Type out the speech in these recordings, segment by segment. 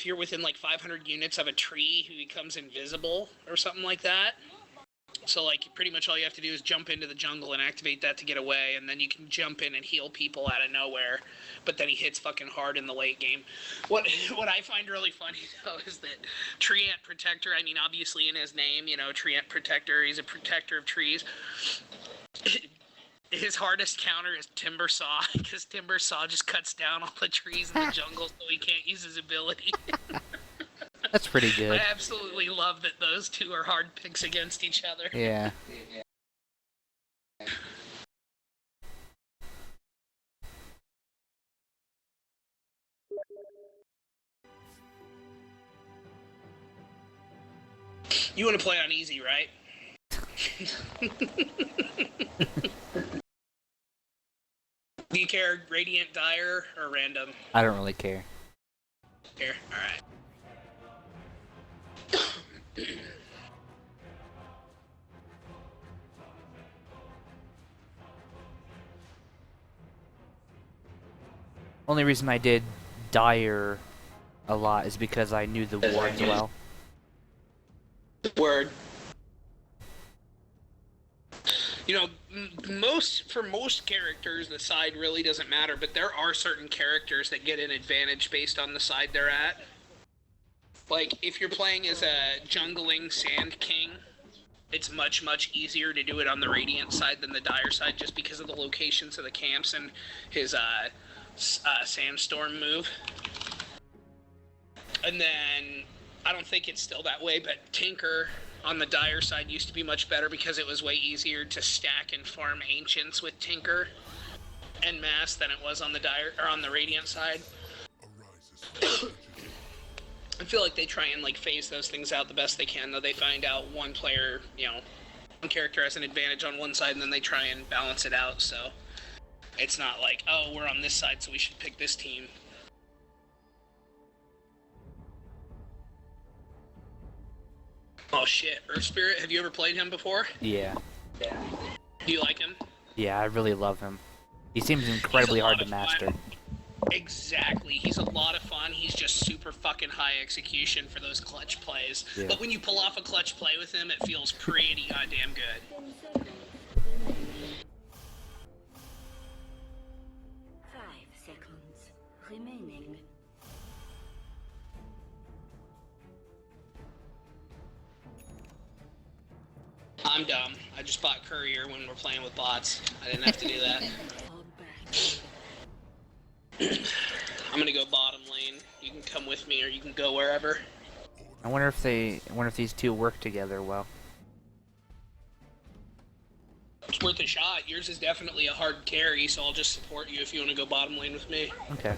you're within like 500 units of a tree, he becomes invisible or something like that. So, like, pretty much all you have to do is jump into the jungle and activate that to get away, and then you can jump in and heal people out of nowhere. But then he hits fucking hard in the late game. What I find really funny, though, is that Tree Ant Protector, I mean, obviously in his name, you know, Tree Ant Protector, he's a protector of trees. His hardest counter is Timber Saw, because Timber Saw just cuts down all the trees in the jungle so he can't use his ability. That's pretty good. I absolutely love that those two are hard picks against each other. Yeah. You want to play on easy, right? Do you care Radiant Dire or random? I don't really care. Here, alright. Only reason I did Dire a lot is because I knew the wards well. Word. You know, for most characters, the side really doesn't matter, but there are certain characters that get an advantage based on the side they're at. Like, if you're playing as a jungling Sand King, it's much, much easier to do it on the Radiant side than the Dire side, just because of the locations of the camps and his Sandstorm move. And then, I don't think it's still that way, but Tinker on the Dire side used to be much better because it was way easier to stack and farm Ancients with Tinker en masse than it was on the Radiant side. I feel like they try and like phase those things out the best they can, though they find out one player, you know, one character has an advantage on one side and then they try and balance it out, so it's not like, oh, we're on this side so we should pick this team. Oh shit, Earth Spirit, have you ever played him before? Yeah. Do you like him? Yeah, I really love him. He seems incredibly hard to master. Exactly, he's a lot of fun, he's just super fucking high execution for those clutch plays. Yeah. But when you pull off a clutch play with him, it feels pretty goddamn good. 5 seconds remaining. I'm dumb. I just bought Courier when we're playing with bots. I didn't have to do that. I'm gonna go bottom lane. You can come with me, or you can go wherever. I wonder if these two work together well. It's worth a shot. Yours is definitely a hard carry, so I'll just support you if you want to go bottom lane with me. Okay.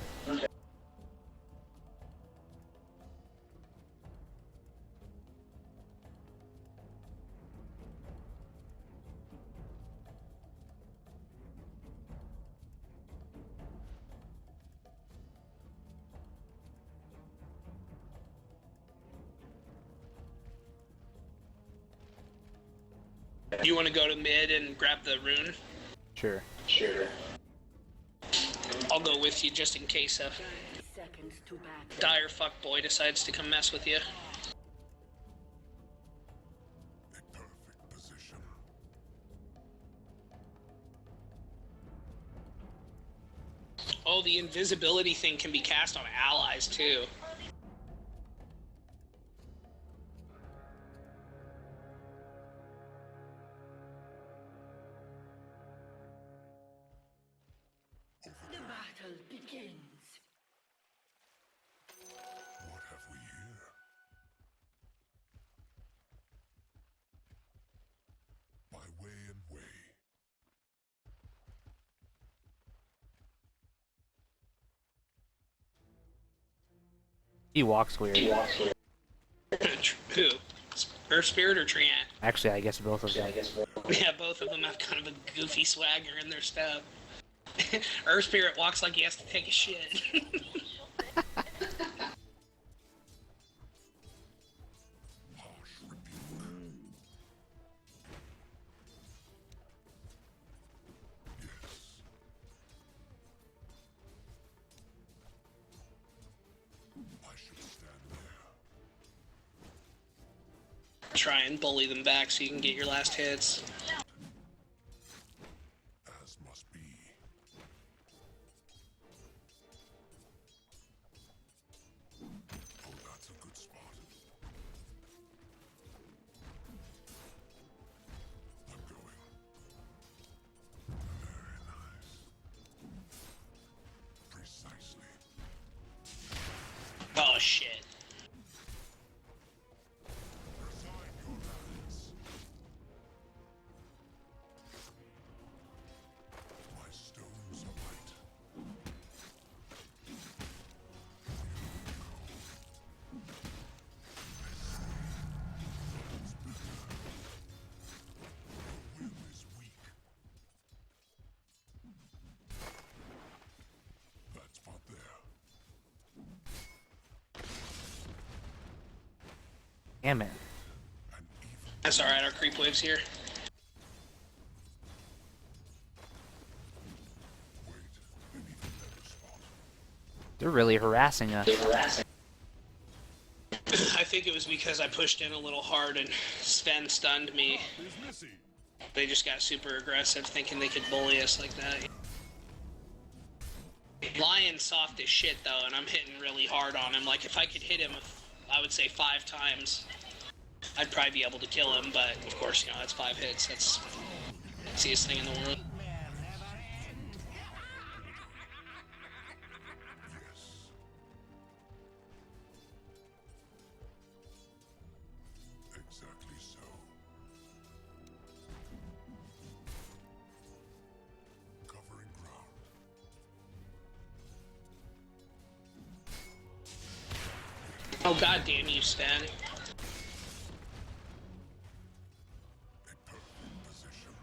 You want to go to mid and grab the rune? Sure. I'll go with you just in case a dire fuckboy decides to come mess with you. A perfect position. Oh, the invisibility thing can be cast on allies too. The battle begins. What have we here? By way and way. He walks weird. Who? Earth Spirit or Tree Ant? Actually, I guess both of them. Yeah, both of them have kind of a goofy swagger in their stuff. Earth Spirit walks like he has to take a shit. I should stand Try and bully them back so you can get your last hits. as must be. Oh, that's a good spot. I'm going. Very nice. Precisely. Oh shit. Resign your lands. My stones are light. Your will is weak. That spot there. Damn it. And even That's alright, our creep wave's here. wait, an even better spot. They're really harassing us. I think it was because I pushed in a little hard and Sven stunned me. Is Missy. They just got super aggressive thinking they could bully us like that. Lion's soft as shit though, and I'm hitting really hard on him. Like if I could hit him, I would say 5 times, I'd probably be able to kill him, but of course, you know, that's 5 hits. That's the easiest thing in the world. Yes. Exactly so. Covering ground. Oh god damn you, Sven. A perfect position.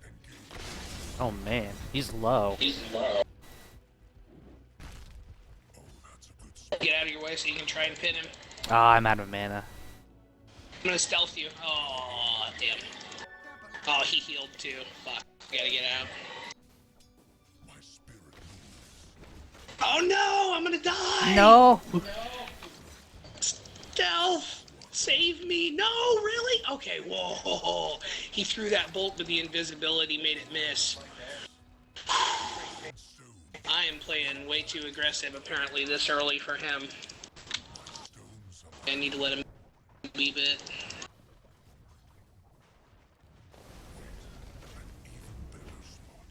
Engage. Oh man, he's low. Oh, that's a good spot. Get out of your way so you can try and pin him. Ah, I'm out of mana. I'm gonna stealth you. Oh, damn. Oh, he healed too. Fuck. I gotta get out. My spirit moves. Oh no, I'm gonna die! No! Stealth! Save me! No, really? Okay, whoa. He threw that bolt with the invisibility, made it miss. I am playing way too aggressive, apparently, this early for him. Stones are I need to let him leave it. an even better spot.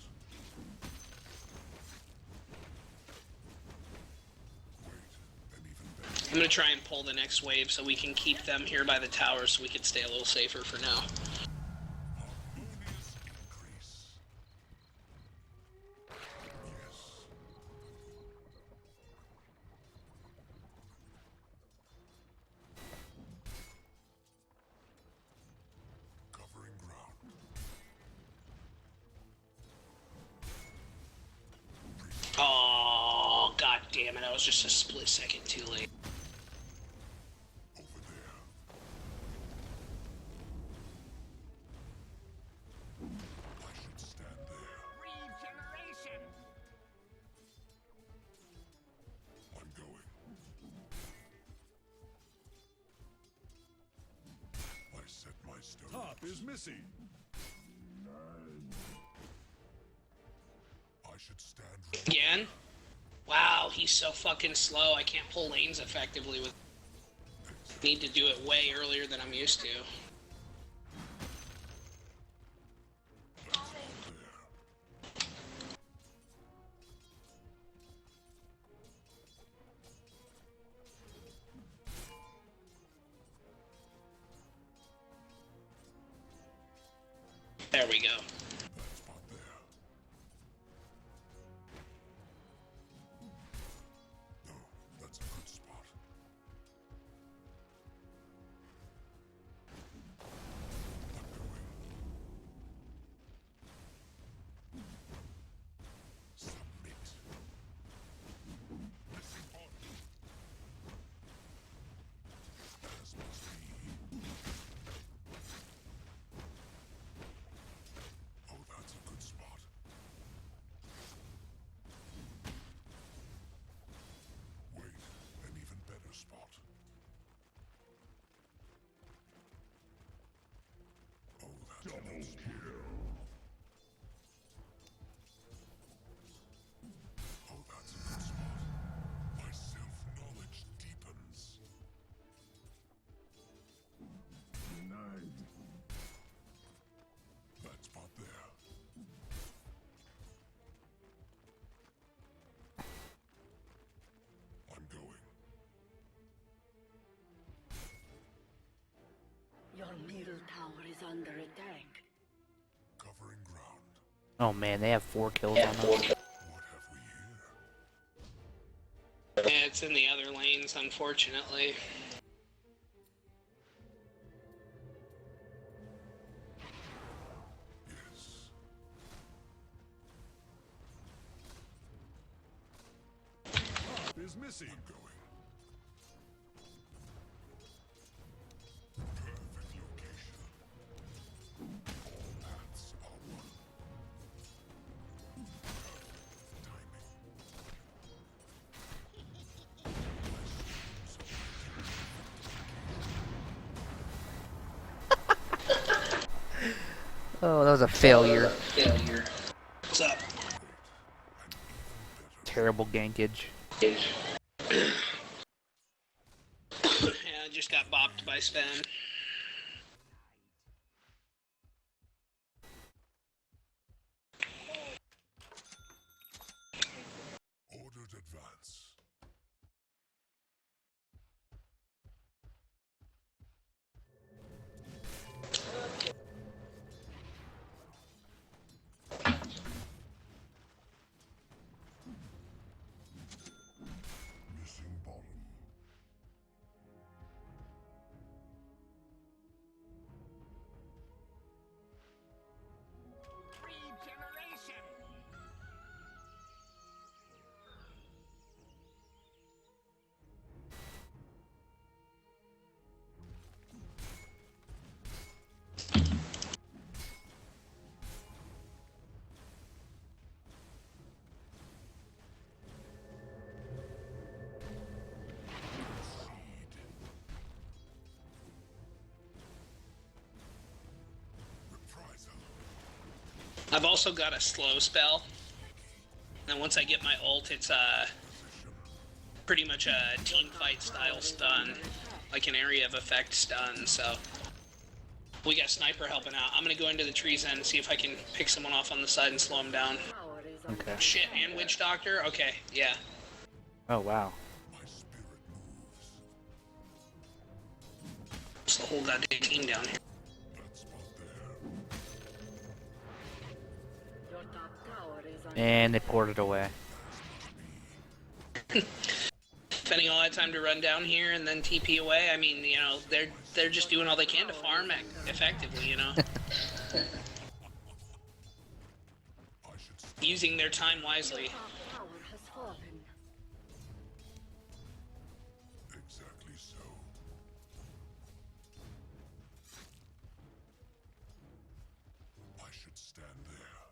Wait, an even better. I'm gonna try and pull the next wave so we can keep them here by the tower so we can stay a little safer for now. Harmonious increase. Yes. Covering ground. Oh, god damn it, I was just a split second too late. Over there. I should stand there. Regeneration! I'm going. I set my stone. Top is missing. I should stand ready. Again? Wow, he's so fucking slow. I can't pull lanes effectively with. Need to do it way earlier than I'm used to. There we go. That spot there. No, that's a good spot. I'm going. Submit. As must be. Oh, that's a good spot. My self-knowledge deepens. That spot there. I'm going. Your middle tower is under attack. Covering ground. Oh man, they have 4 kills on us. What have we here? Yeah, it's in the other lanes, unfortunately. Yes. Is missing. I'm going. Perfect location. All paths are one. Perfect timing. Oh, that was a failure. What's up? Terrible gankage. Yeah, I just got bopped by Sven. Ordered advance. Missing bottom. Reprisal. I've also got a slow spell. And once I get my ult, it's pretty much a team fight style stun. Like an area of effect stun, so we got sniper helping out. I'm gonna go into the trees end and see if I can pick someone off on the side and slow him down. Tower is under Okay. Shit, and witch doctor? Okay, yeah. Oh wow. My spirit moves. It's the whole goddamn team down here. That spot there. Your top tower is under And they poured it away. Spending all that time to run down here and then TP away. I mean, you know, they're just doing all they can to farm effectively, you know. I should stop. Using their time wisely. top tower has fallen. Exactly so. I should stand there.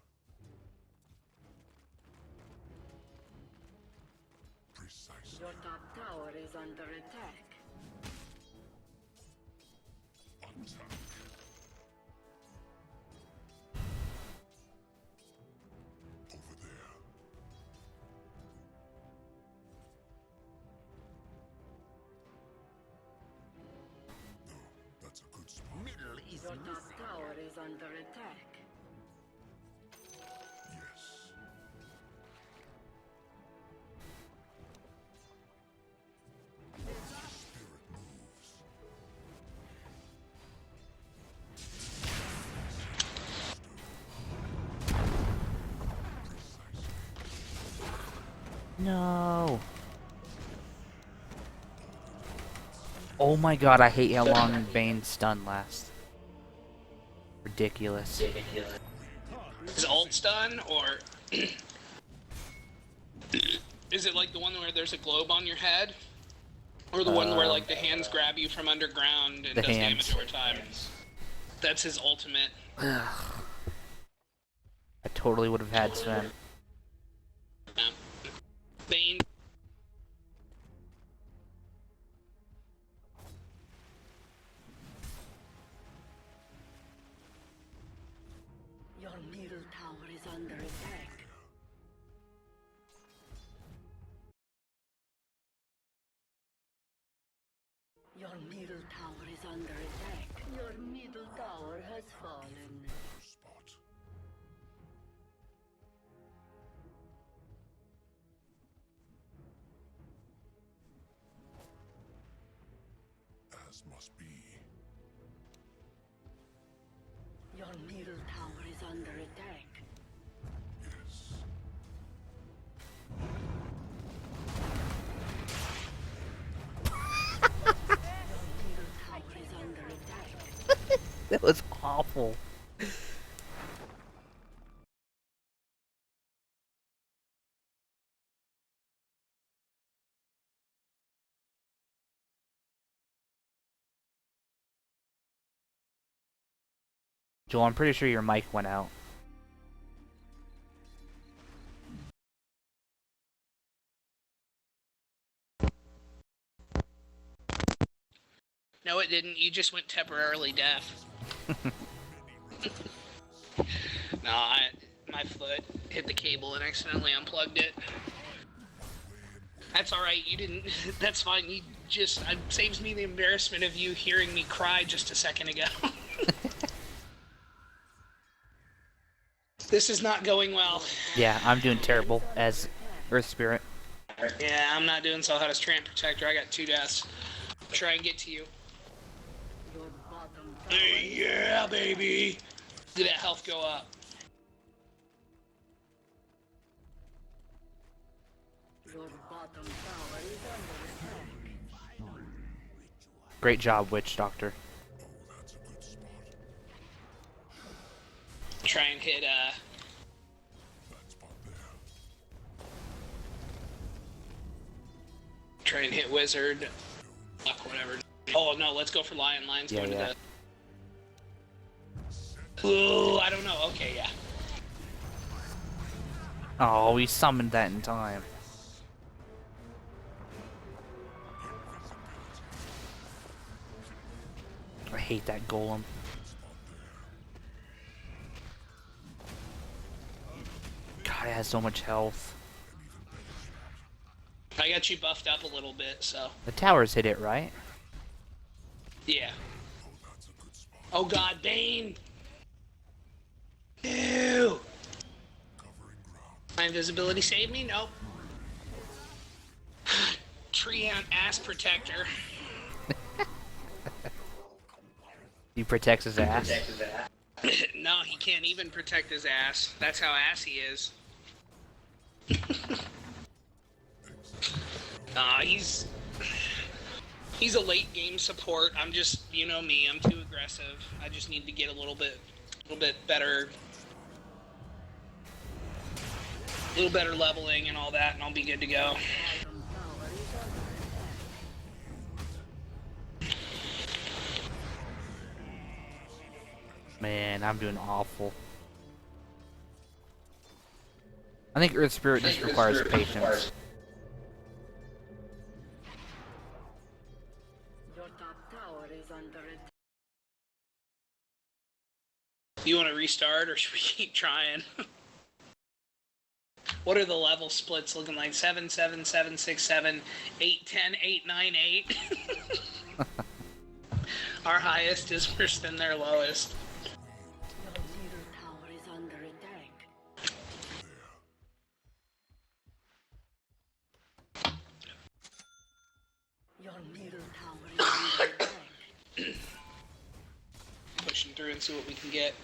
Precisely. Your top tower is under attack. Attack. Over there. No, that's a good spot. Your top tower is under attack. Yes. Spirit moves. Precisely. No. Oh my god, I hate how long Bane's stun lasts. Ridiculous. Is ult stun, or is it like the one where there's a globe on your head? Or the one where like the hands grab you from underground and The does hands. damage over time? That's his ultimate. I totally would have had Sven. Bane. is under attack. Your middle tower is under attack. Your middle tower has fallen. Spot. As must be. Your middle tower is under attack. Yes. Middle tower is under attack. That was awful. Joel, I'm pretty sure your mic went out. No, it didn't. You just went temporarily deaf. No, my foot hit the cable and accidentally unplugged it. That's alright, you didn't. That's fine. You just. It saves me the embarrassment of you hearing me cry just a second ago. This is not going well. Yeah, I'm doing terrible as Earth Spirit. Yeah, I'm not doing so hot as Trant Protector. I got 2 deaths. Try and get to you. Your bottom tower Hey, yeah, baby. Did that health go up? Your bottom tower is under attack. Great job, Witch Doctor. That's a good spot. Try and hit, That spot there. try and hit Wizard. Luck, whatever. Oh, no, let's go for Lion. Lion's Yeah, going yeah. to the... Ooh, I don't know. Okay, yeah. Oh, we summoned that in time. I hate that golem. God, it has so much health. I got you buffed up a little bit, so... The towers hit it, right? Yeah. Oh, that's a good spot. Oh, God, Bane! Ew! Covering ground. My invisibility saved me? Nope. Tree Ant Ass Protector. He protects his ass. No, he can't even protect his ass. That's how ass he is. He's a late game support. I'm just, you know me, I'm too aggressive. I just need to get a little bit better, leveling and all that, and I'll be good to go. Bottom tower is under attack. Man, I'm doing awful. I think Earth Spirit just requires patience. Your top tower is under attack. You want to restart, or should we keep trying? What are the level splits looking like? 7, 7, 7, 6, 7, 8, 10, 8, 9, 8. Our highest is worse than their lowest. Your middle tower is under attack. Your middle tower is under attack. Pushing through and see what we can get.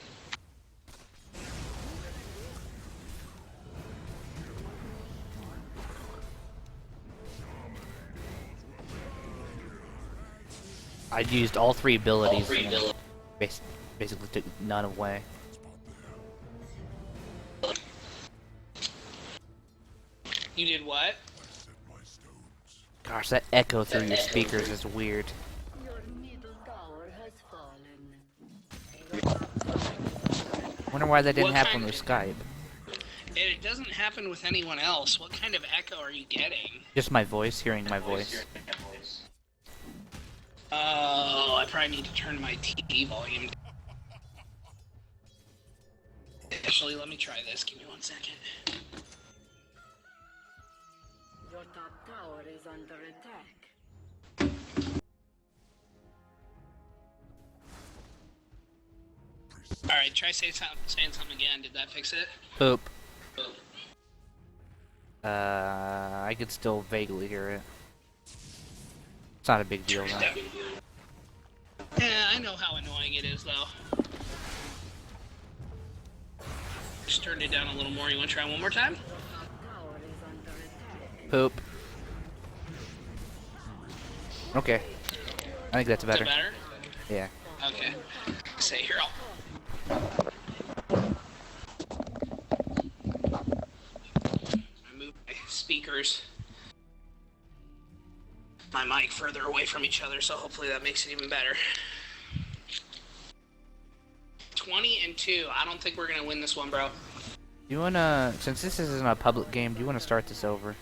I used all 3 abilities. And basically took none away. You did what? Set my stones. Gosh, that echo through your speakers is weird. Your middle tower has fallen. Your top tower is under attack. Wonder why that didn't What happen kind- with Skype. It doesn't happen with anyone else. What kind of echo are you getting? Just my voice, hearing my voice. Oh, I probably need to turn my TV volume Actually, let me try this. Give me 1 second. Your top tower is under attack. Alright, try saying something again. Did that fix it? Poop. I could still vaguely hear it. It's not a big deal, though. Yeah, I know how annoying it is, though. Just turned it down a little more. You want to try one more time? Tower is under attack. Poop. Okay. I think that's better. Is it better? Yeah. Okay. Say here, I'll... I move my speakers, my mic further away from each other, so hopefully that makes it even better. 20-2. I don't think we're gonna win this one, bro. Do you wanna, since this isn't a public game, do you wanna start this over?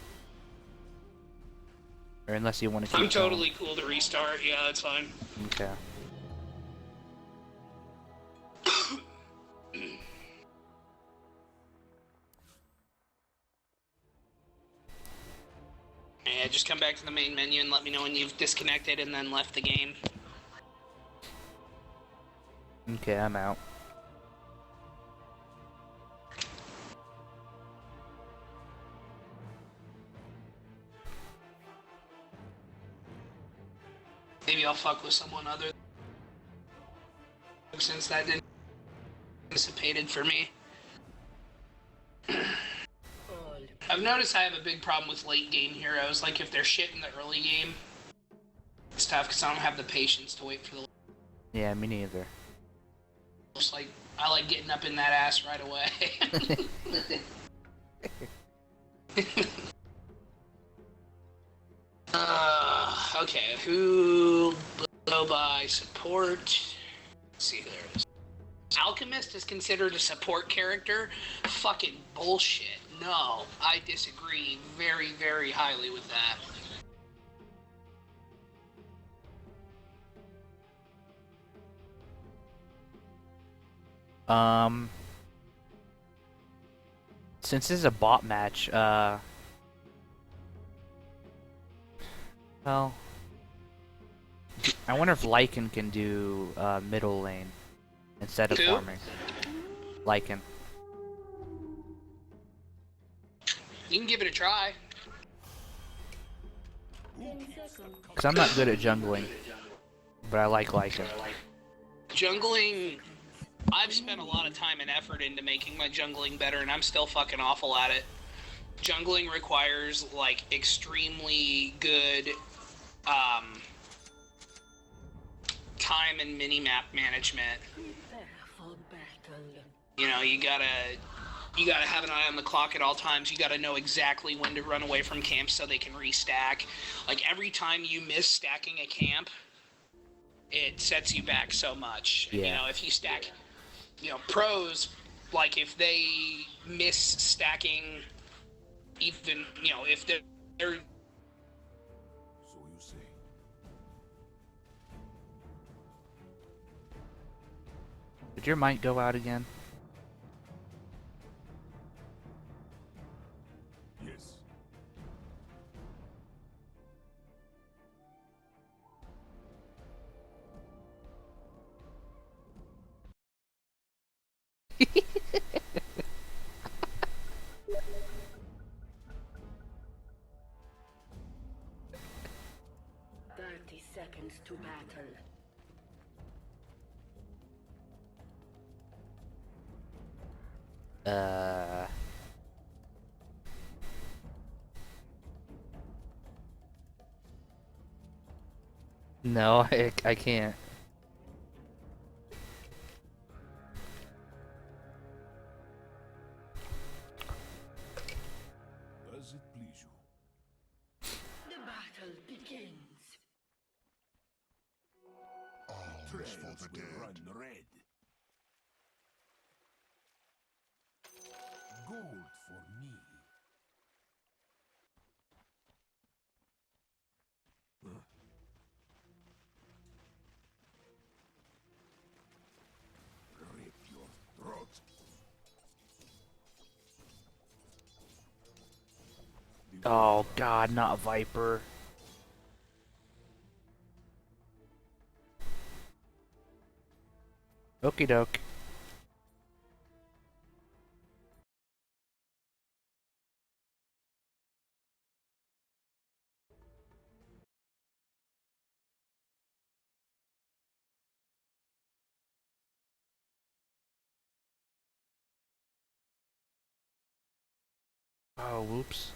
Or unless you wanna keep I'm going. totally cool to restart. Yeah, that's fine. Okay. Yeah, just come back to the main menu and let me know when you've disconnected and then left the game. Okay, I'm out. Maybe I'll fuck with someone other since that didn't anticipated for me. I've noticed I have a big problem with late game heroes. Like if they're shit in the early game, it's tough because I don't have the patience to wait for the. Yeah, me neither. Just like I like getting up in that ass right away. Okay, who go by support? Let's see who there is. Alchemist is considered a support character? Fucking bullshit. No, I disagree very, very highly with that. Since this is a bot match, well, I wonder if Lycan can do middle lane instead of Who? farming. Lycan. You can give it a try. 10 seconds. Because I'm not good at jungling, but I like Lycan. Jungling, I've spent a lot of time and effort into making my jungling better, and I'm still fucking awful at it. Jungling requires, like, extremely good, time and mini-map management. Prepare for battle. You know, you gotta have an eye on the clock at all times. You gotta know exactly when to run away from camps so they can restack. Like, every time you miss stacking a camp, it sets you back so much. Yeah. You know, if you stack, you know, pros, like, if they miss stacking, even, you know, if they're So you say. Did your mic go out again? Yes. Seconds to battle. No, I can't. Does it please you? The battle begins. Alms for the dead. Run red. Gold for me. Rip your throat. Oh god, not a Viper. Okie doke. Oh, whoops.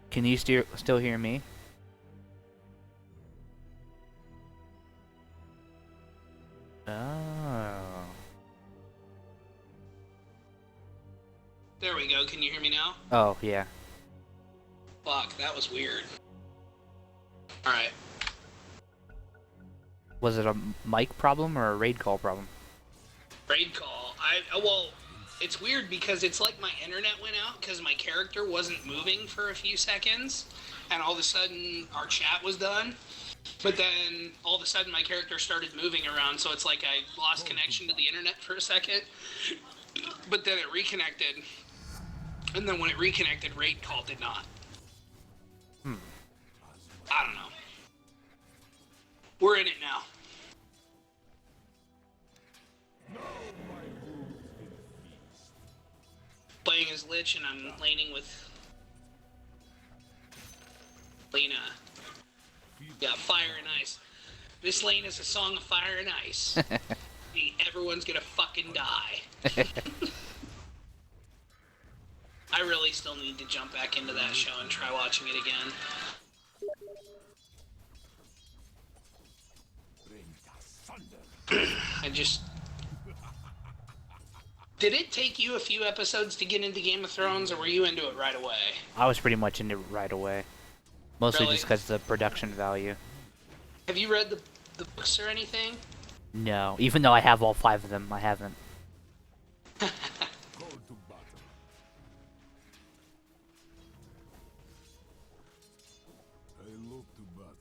Can you still hear me? Oh. There we go. Can you hear me now? Oh, yeah. Fuck, that was weird. Alright. Was it a mic problem or a raid call problem? Raid call. Well, it's weird because it's like my internet went out because my character wasn't moving for a few seconds, and all of a sudden our chat was done. But then all of a sudden my character started moving around, so it's like I lost connection to the internet for a second. But then it reconnected, and then when it reconnected, raid call did not. I don't know. We're in it now. Playing as Lich, and I'm laning with Lena. Yeah, fire and ice. This lane is a song of fire and ice. Everyone's gonna fucking die. I really still need to jump back into that show and try watching it again. I just... Did it take you a few episodes to get into Game of Thrones, or were you into it right away? I was pretty much into it right away. Mostly Really? just because of the production value. Have you read the books or anything? No, even though I have all 5 of them, I haven't. Call to battle. I love to battle.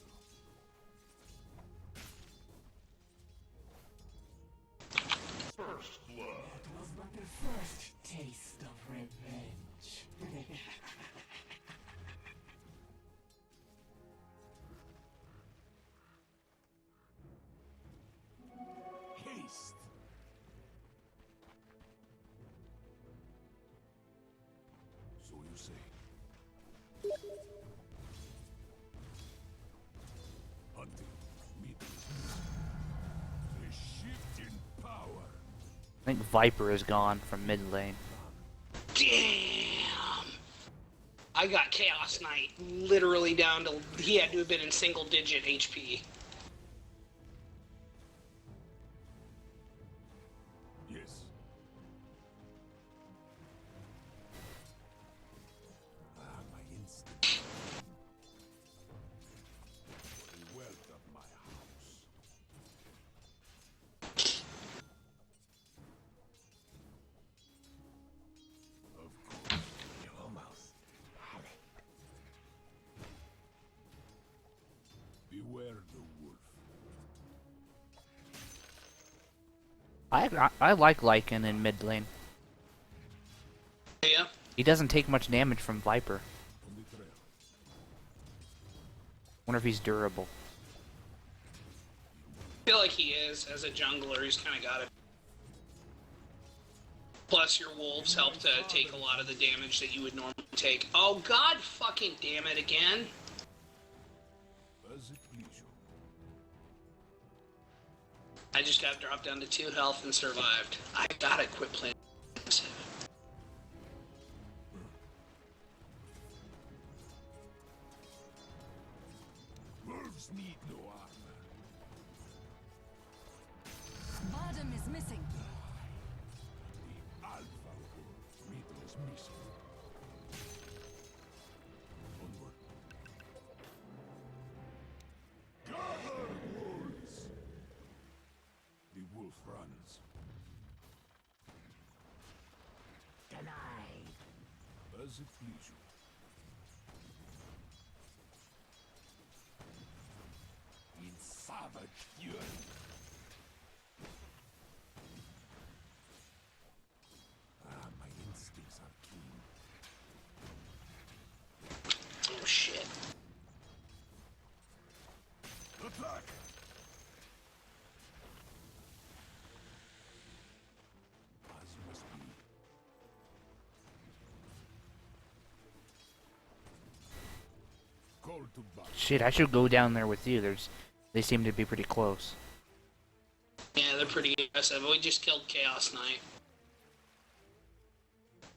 First blood. Was but the first taste of revenge. Haste. So you say. Hunting. Meet. A shift in power. I think Viper is gone from mid lane. Damn! I got Chaos Knight literally down to... He had to have been in single-digit HP. Yes. Ah, my instinct. The wealth of my house. I like Lycan in mid lane. Yeah. He doesn't take much damage from Viper. On the trail. Wonder if he's durable. I feel like he is. As a jungler, he's kind of got it. Plus, your wolves help to take a lot of the damage that you would normally take. Oh, god fucking damn it again. As it please you. I just got dropped down to 2 health and survived. I gotta quit playing. Wolves need no armor. Bottom is missing. The alpha wolf middle is missing. Onward. Gather, wolves! The wolf runs. Denied. As it please you. In savage fury. Ah, my instincts are keen. Oh shit. Attack! As must be. Call to battle. Shit, I should go down there with you. They seem to be pretty close. Yeah, they're pretty aggressive. We just killed Chaos Knight.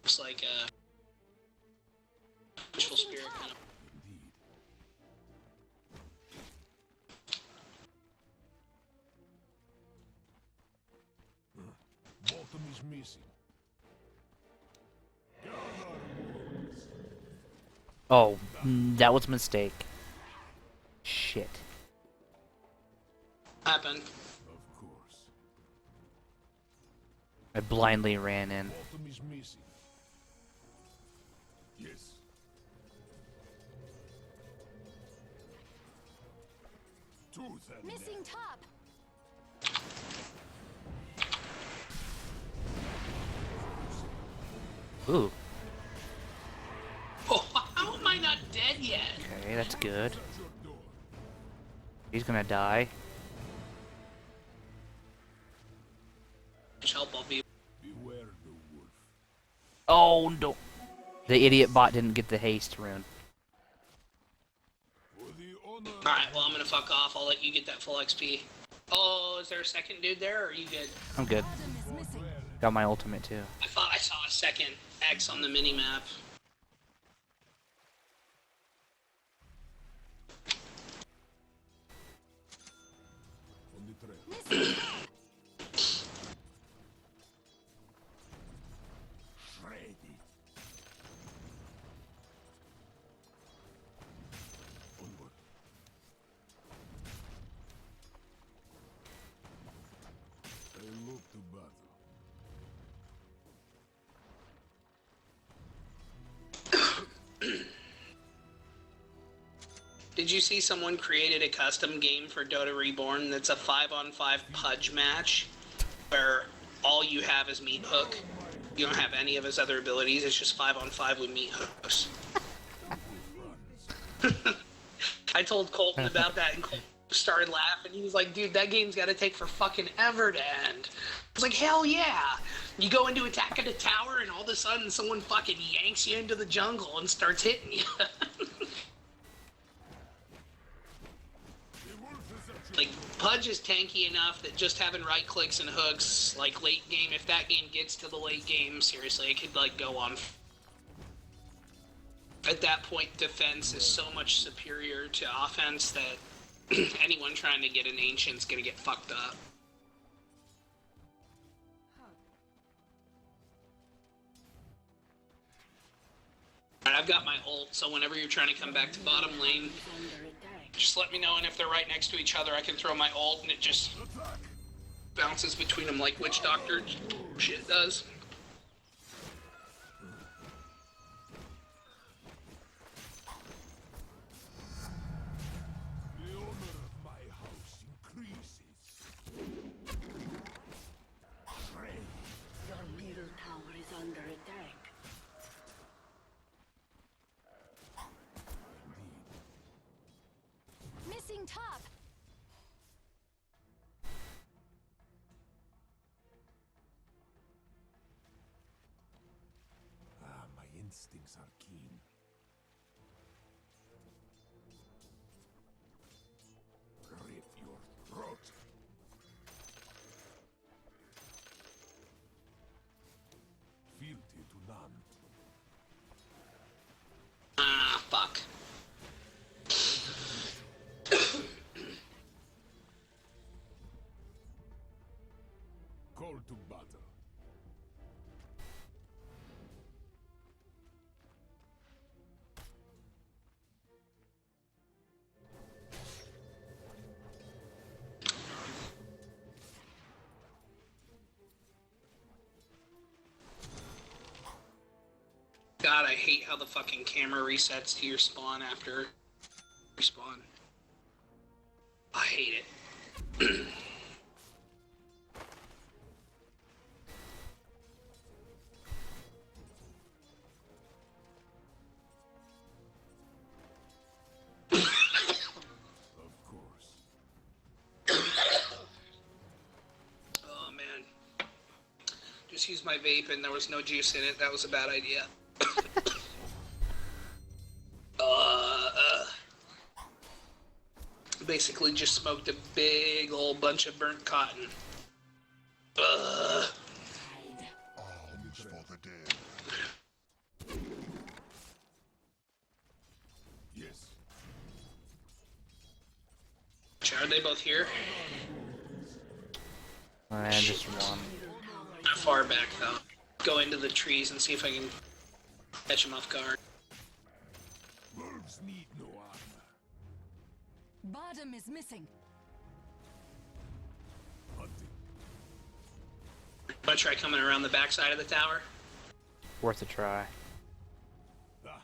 Looks like visual spirit kind of. Indeed. Bottom is missing. Gather, wolves! Oh, that was a mistake. Shit. Happened. Of course. I blindly ran in. Bottom is missing. Yes. Tooth and Missing nail. top. Ooh. Oh, how am I not dead yet? Okay, that's good. Shut your door. He's gonna die. Much help I'll be. Beware the wolf. Oh no! The idiot bot didn't get the haste rune. For the honor Alright, well, I'm gonna fuck off. I'll let you get that full XP. Oh, is there a second dude there, or are you good? I'm good. Bottom is missing. Got my ultimate too. I thought I saw a second X on the mini-map. on the trail. Missing top. Shredded. Onward. I look to battle. Did you see someone created a custom game for Dota Reborn that's a 5-on-5 Pudge match where all you have is meat hook? You don't have any of his other abilities, it's just 5-on-5 with meat hooks. I told Colton about that and Colton started laughing. He was like, dude, that game's gotta take for fucking ever to end. I was like, hell yeah! You go into attack at a tower and all of a sudden someone fucking yanks you into the jungle and starts hitting you. Like, Pudge is tanky enough that just having right clicks and hooks, like late game, if that game gets to the late game, seriously, it could like go on. At that point, defense is so much superior to offense that anyone trying to get an ancient's gonna get fucked up. Alright, I've got my ult, so whenever you're trying to come back to bottom lane, Is under attack. just let me know, and if they're right next to each other, I can throw my ult, and it just bounces between them like Witch Doctor shit does. The honor of my house increases. Instincts are keen. Rip your throat. Fealty to none. Ah, fuck. Call to battle. God, I hate how the fucking camera resets to your spawn after respawn. I hate it. Of course. Oh man. Just used my vape and there was no juice in it. That was a bad idea. Basically just smoked a big old bunch of burnt cotton. Arms for the dead. Yes. Are they both here? Just one. Not far back though. Go into the trees and see if I can catch them off guard. Wolves need no armor. Bottom is missing. Hunting. Wanna try coming around the backside of the tower? Worth a try. Ah.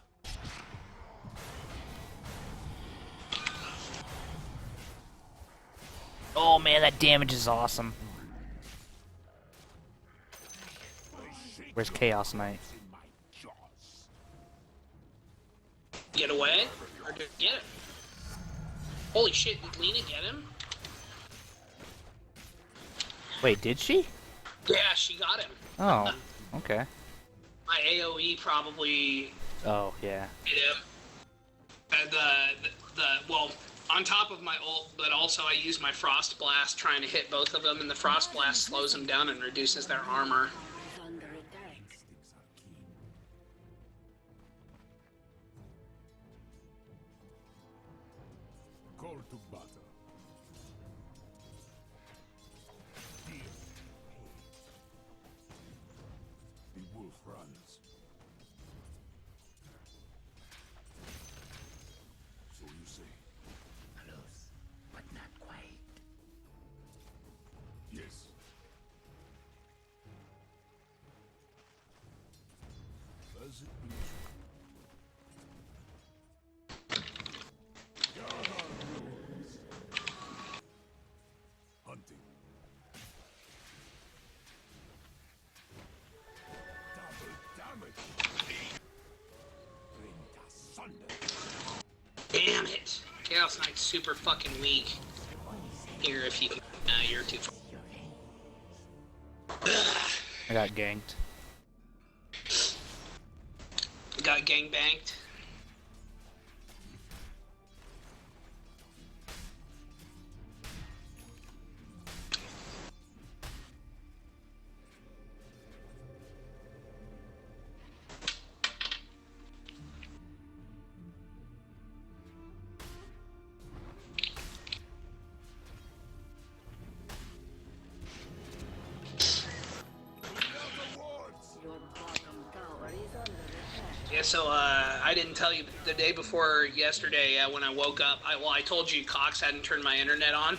Oh man, that damage is awesome. Where's Chaos Knight? In my jaws. Get away? Or did get him? Holy shit, did Lena get him? Wait, did she? Yeah, she got him. Oh, okay. My AoE probably Oh, yeah. hit him. And well, on top of my ult, but also I use my Frost Blast trying to hit both of them, and the Frost Blast slows them down and reduces their armor. Is under attack. Instincts are keen. Call to battle. Deal. The wolf runs. So you say. Close, but not quite. Yes. As it please. Hunting. Double damage. Rent asunder. Damn it! Chaos Knight's super fucking weak. Here, if you... Nah, you're too far. I got ganked. Got gangbanked. Your bottom tower is under attack. Yeah, so I didn't tell you the day before yesterday when I woke up. I told you Cox hadn't turned my internet on.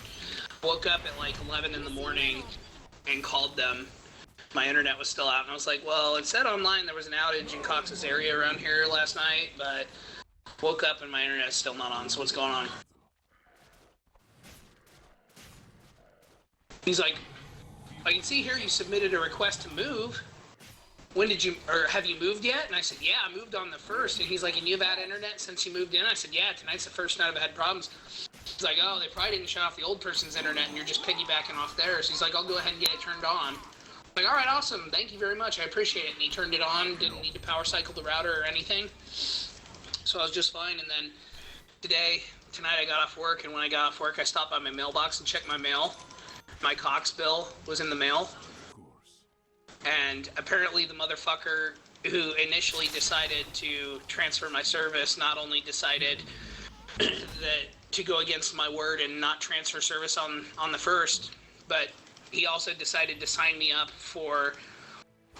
I woke up at like 11 in the morning and called them. My internet was still out, and I was like, well, it said online there was an outage in Cox's area around here last night, but woke up and my internet's still not on. So what's going on? He's like, I can see here you submitted a request to move. When did you, or have you moved yet? And I said, yeah, I moved on the 1st. And he's like, and you've had internet since you moved in? I said, yeah, tonight's the first night I've had problems. He's like, oh, they probably didn't shut off the old person's internet and you're just piggybacking off theirs. He's like, I'll go ahead and get it turned on. Like, all right, awesome. Thank you very much. I appreciate it. And he turned it on. Didn't need to power cycle the router or anything. So I was just fine. And then tonight I got off work. And when I got off work, I stopped by my mailbox and checked my mail. My Cox bill was in the mail. Of course. And apparently the motherfucker who initially decided to transfer my service not only decided that to go against my word and not transfer service on the first, but he also decided to sign me up for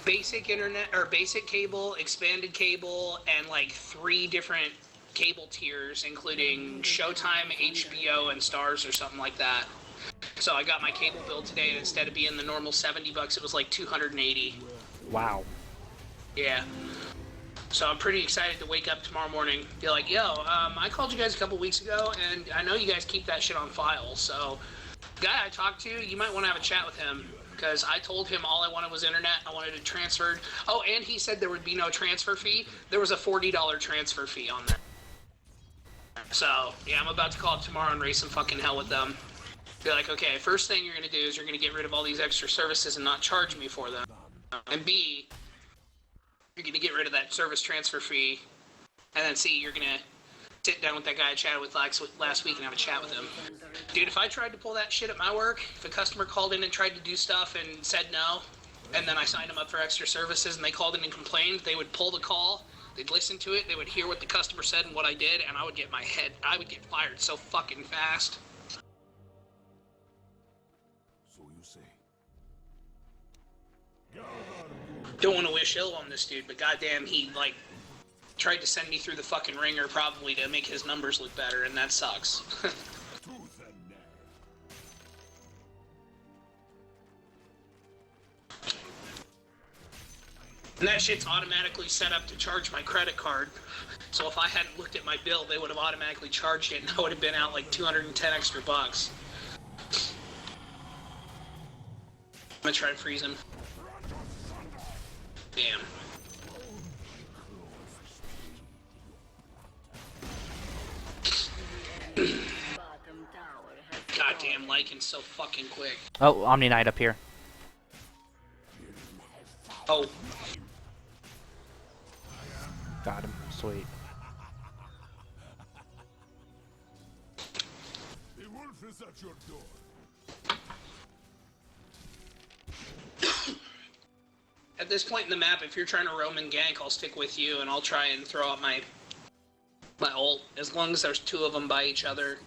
basic internet or basic cable, expanded cable, and like 3 different cable tiers, including Showtime, HBO, and Stars or something like that. So I got my cable bill today, and instead of being the normal $70, it was like $280. Wow. Yeah. So I'm pretty excited to wake up tomorrow morning, be like, yo, I called you guys a couple weeks ago, and I know you guys keep that shit on file, so the guy I talked to, you might want to have a chat with him, because I told him all I wanted was internet, I wanted it transferred. Oh, and he said there would be no transfer fee. There was a $40 transfer fee on there. So, yeah, I'm about to call up tomorrow and raise some fucking hell with them. Be like, okay, first thing you're going to do is you're going to get rid of all these extra services and not charge me for them. And B, you're going to get rid of that service transfer fee. And then C, you're going to sit down with that guy I chatted with last week and have a chat with him. Dude, if I tried to pull that shit at my work, if a customer called in and tried to do stuff and said no, and then I signed them up for extra services and they called in and complained, they would pull the call, they'd listen to it, they would hear what the customer said and what I did, and I would get fired so fucking fast. So you say. Don't want to wish ill on this dude, but goddamn, he, like, tried to send me through the fucking ringer probably to make his numbers look better, and that sucks. Tooth and nail. And that shit's automatically set up to charge my credit card. So if I hadn't looked at my bill, they would have automatically charged it, and I would have been out like 210 extra bucks. I'm gonna try to freeze him. Damn. Bottom tower has Goddamn, Lycan's so fucking quick. Oh, Omni Knight up here. Oh, Got him. Sweet. The wolf is at your door. at this point in the map, if you're trying to roam and gank, I'll stick with you, and I'll try and throw out my ult. As long as there's 2 of them by each other,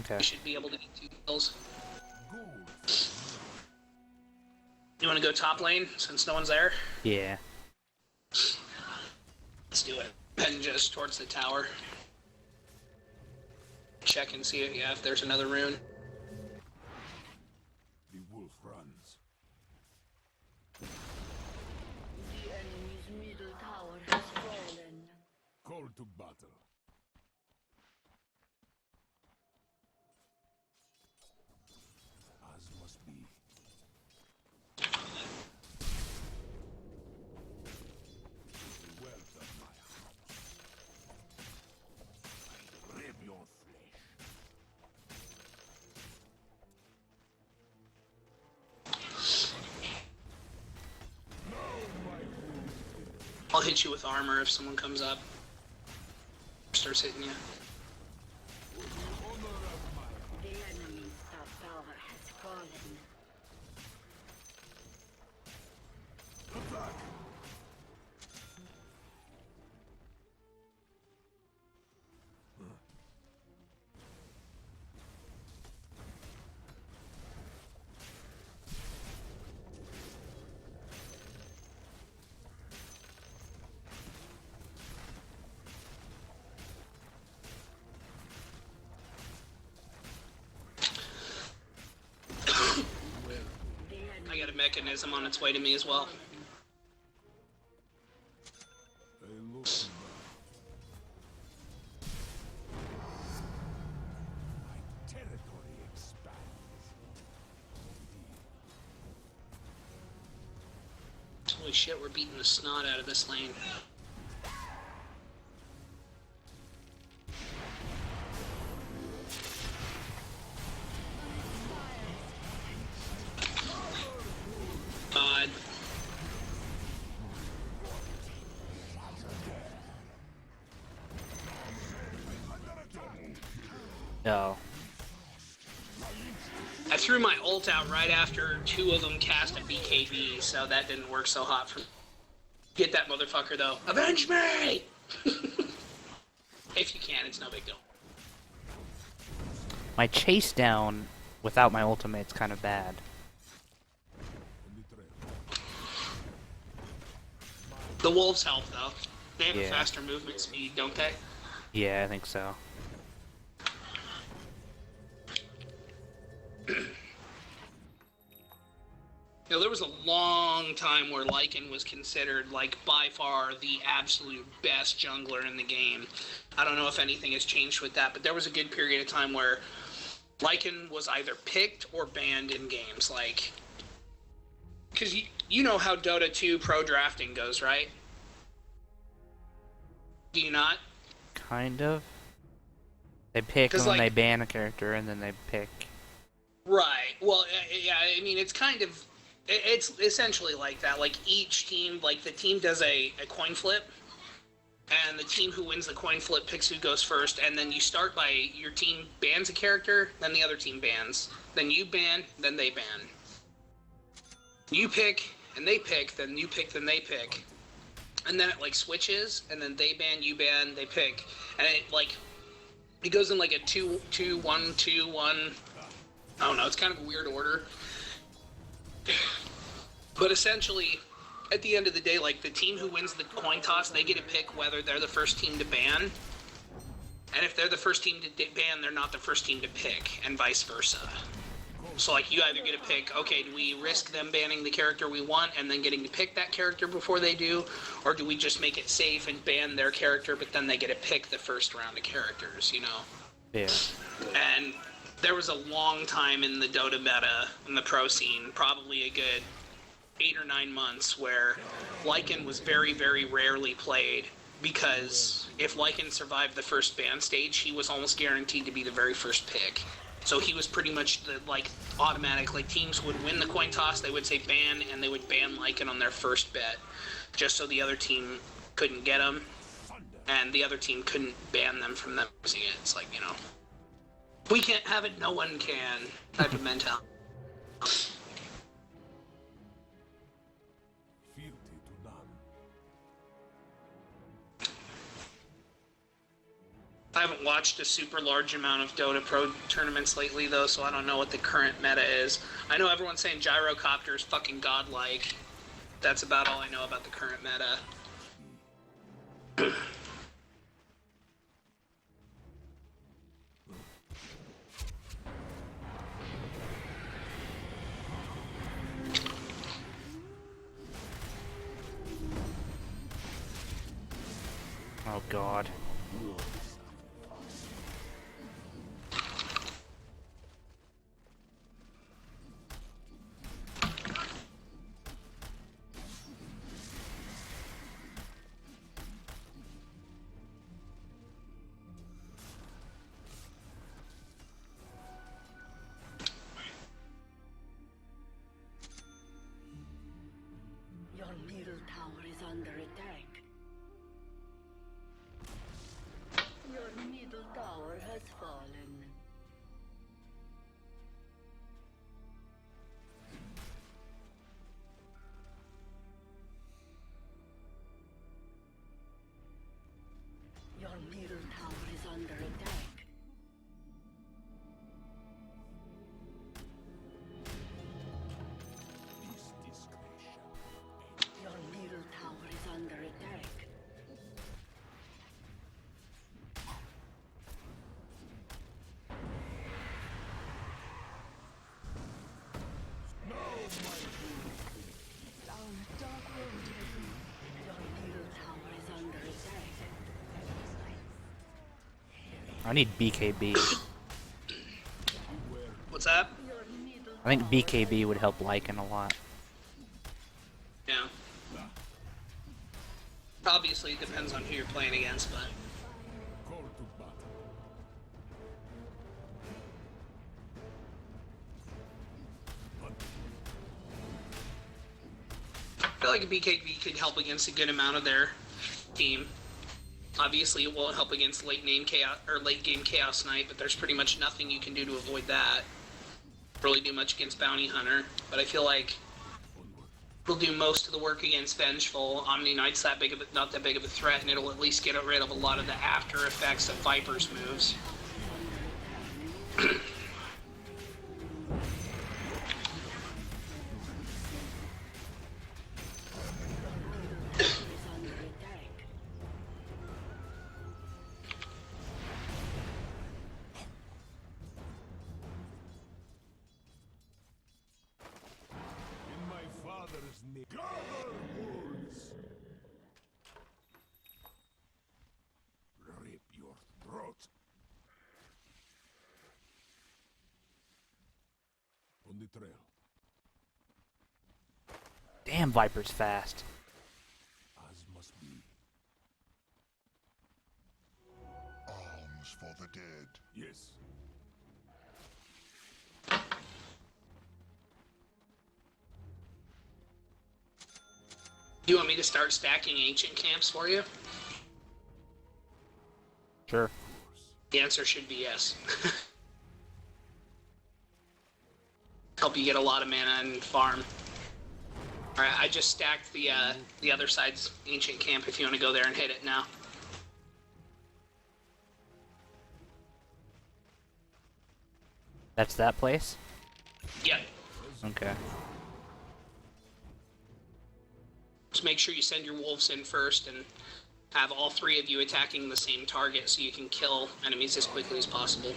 Okay. we should be able to get 2 kills. You want to go top lane, since no one's there? Yeah. Let's do it. And just towards the tower. Check and see if there's another rune. The wolf runs. The enemy's middle tower has fallen. Call to battle. As must be. The wealth of my house. I rip your flesh. I'll hit you with armor if someone comes up. Starts hitting you. The enemy's top tower has fallen. I got a mechanism on its way to me as well. They look back. My territory expands. Holy shit, we're beating the snot out of this lane. No. I threw my ult out right after 2 of them cast a BKB, so that didn't work so hot for me. Get that motherfucker, though. Avenge me! If you can, it's no big deal. My chase down without my ultimate's kind of bad. The wolves help, though. They have a Yeah. faster movement speed, don't they? Yeah, I think so. You know, there was a long time where Lycan was considered, like, by far the absolute best jungler in the game. I don't know if anything has changed with that, but there was a good period of time where Lycan was either picked or banned in games, like... Because you know how Dota 2 pro drafting goes, right? Do you not? Kind of. They pick and 'Cause, then like- they ban a character and then they pick. Right. Well, yeah, I mean, it's kind of... It's essentially like that. Like, each team, like, the team does a coin flip, and the team who wins the coin flip picks who goes first, and then you start by your team bans a character, then the other team bans. Then you ban, then they ban. You pick, and they pick, then you pick, then they pick. And then it, like, switches, and then they ban, you ban, they pick. And it, like, it goes in, like, a 2-2-1-2-1. I don't know, it's kind of a weird order. But essentially, at the end of the day, like, the team who wins the coin toss, they get to pick whether they're the first team to ban. And if they're the first team to ban, they're not the first team to pick, and vice versa. So, like, you either get to pick, okay, do we risk them banning the character we want and then getting to pick that character before they do? Or do we just make it safe and ban their character, but then they get to pick the first round of characters, you know? Yeah. And there was a long time in the Dota meta, in the pro scene, probably a good 8 or 9 months, where Lycan was very, very rarely played, because if Lycan survived the first ban stage, he was almost guaranteed to be the very first pick. So he was pretty much the, like, automatic, like, teams would win the coin toss, they would say ban, and they would ban Lycan on their first bet, just so the other team couldn't get him, and the other team couldn't ban them from them using it. It's like, you know, we can't have it, no one can, type of mentality. Fealty to none. I haven't watched a super large amount of Dota Pro tournaments lately, though, so I don't know what the current meta is. I know everyone's saying Gyrocopter is fucking godlike. That's about all I know about the current meta. Oh god. Your middle tower is under attack. Your middle tower has fallen. Your middle tower is under attack. This disgrace Your middle tower is under attack. Your middle tower is under attack. I need BKB. What's that? Your middle I think BKB would help Lycan a lot. Yeah. Obviously, it depends on who you're playing against, but... call to battle. I feel like a BKB could help against a good amount of their team. Obviously, it won't help against late game Chaos Knight, but there's pretty much nothing you can do to avoid that. Really do much against Bounty Hunter, but I feel like it'll do most of the work against Vengeful. Omni Knight's not that big of a threat, and it'll at least get rid of a lot of the after effects of Viper's moves. In my father's name. Gather wolves! Rip your throat. On the trail. Damn, Viper's fast. As must be. Arms for the dead. Yes. Do you want me to start stacking ancient camps for you? Sure. The answer should be yes. Help you get a lot of mana and farm. Alright, I just stacked the other side's ancient camp if you want to go there and hit it now. That's that place? Yep. Okay. Just make sure you send your wolves in first and have all three of you attacking the same target so you can kill enemies as quickly as possible.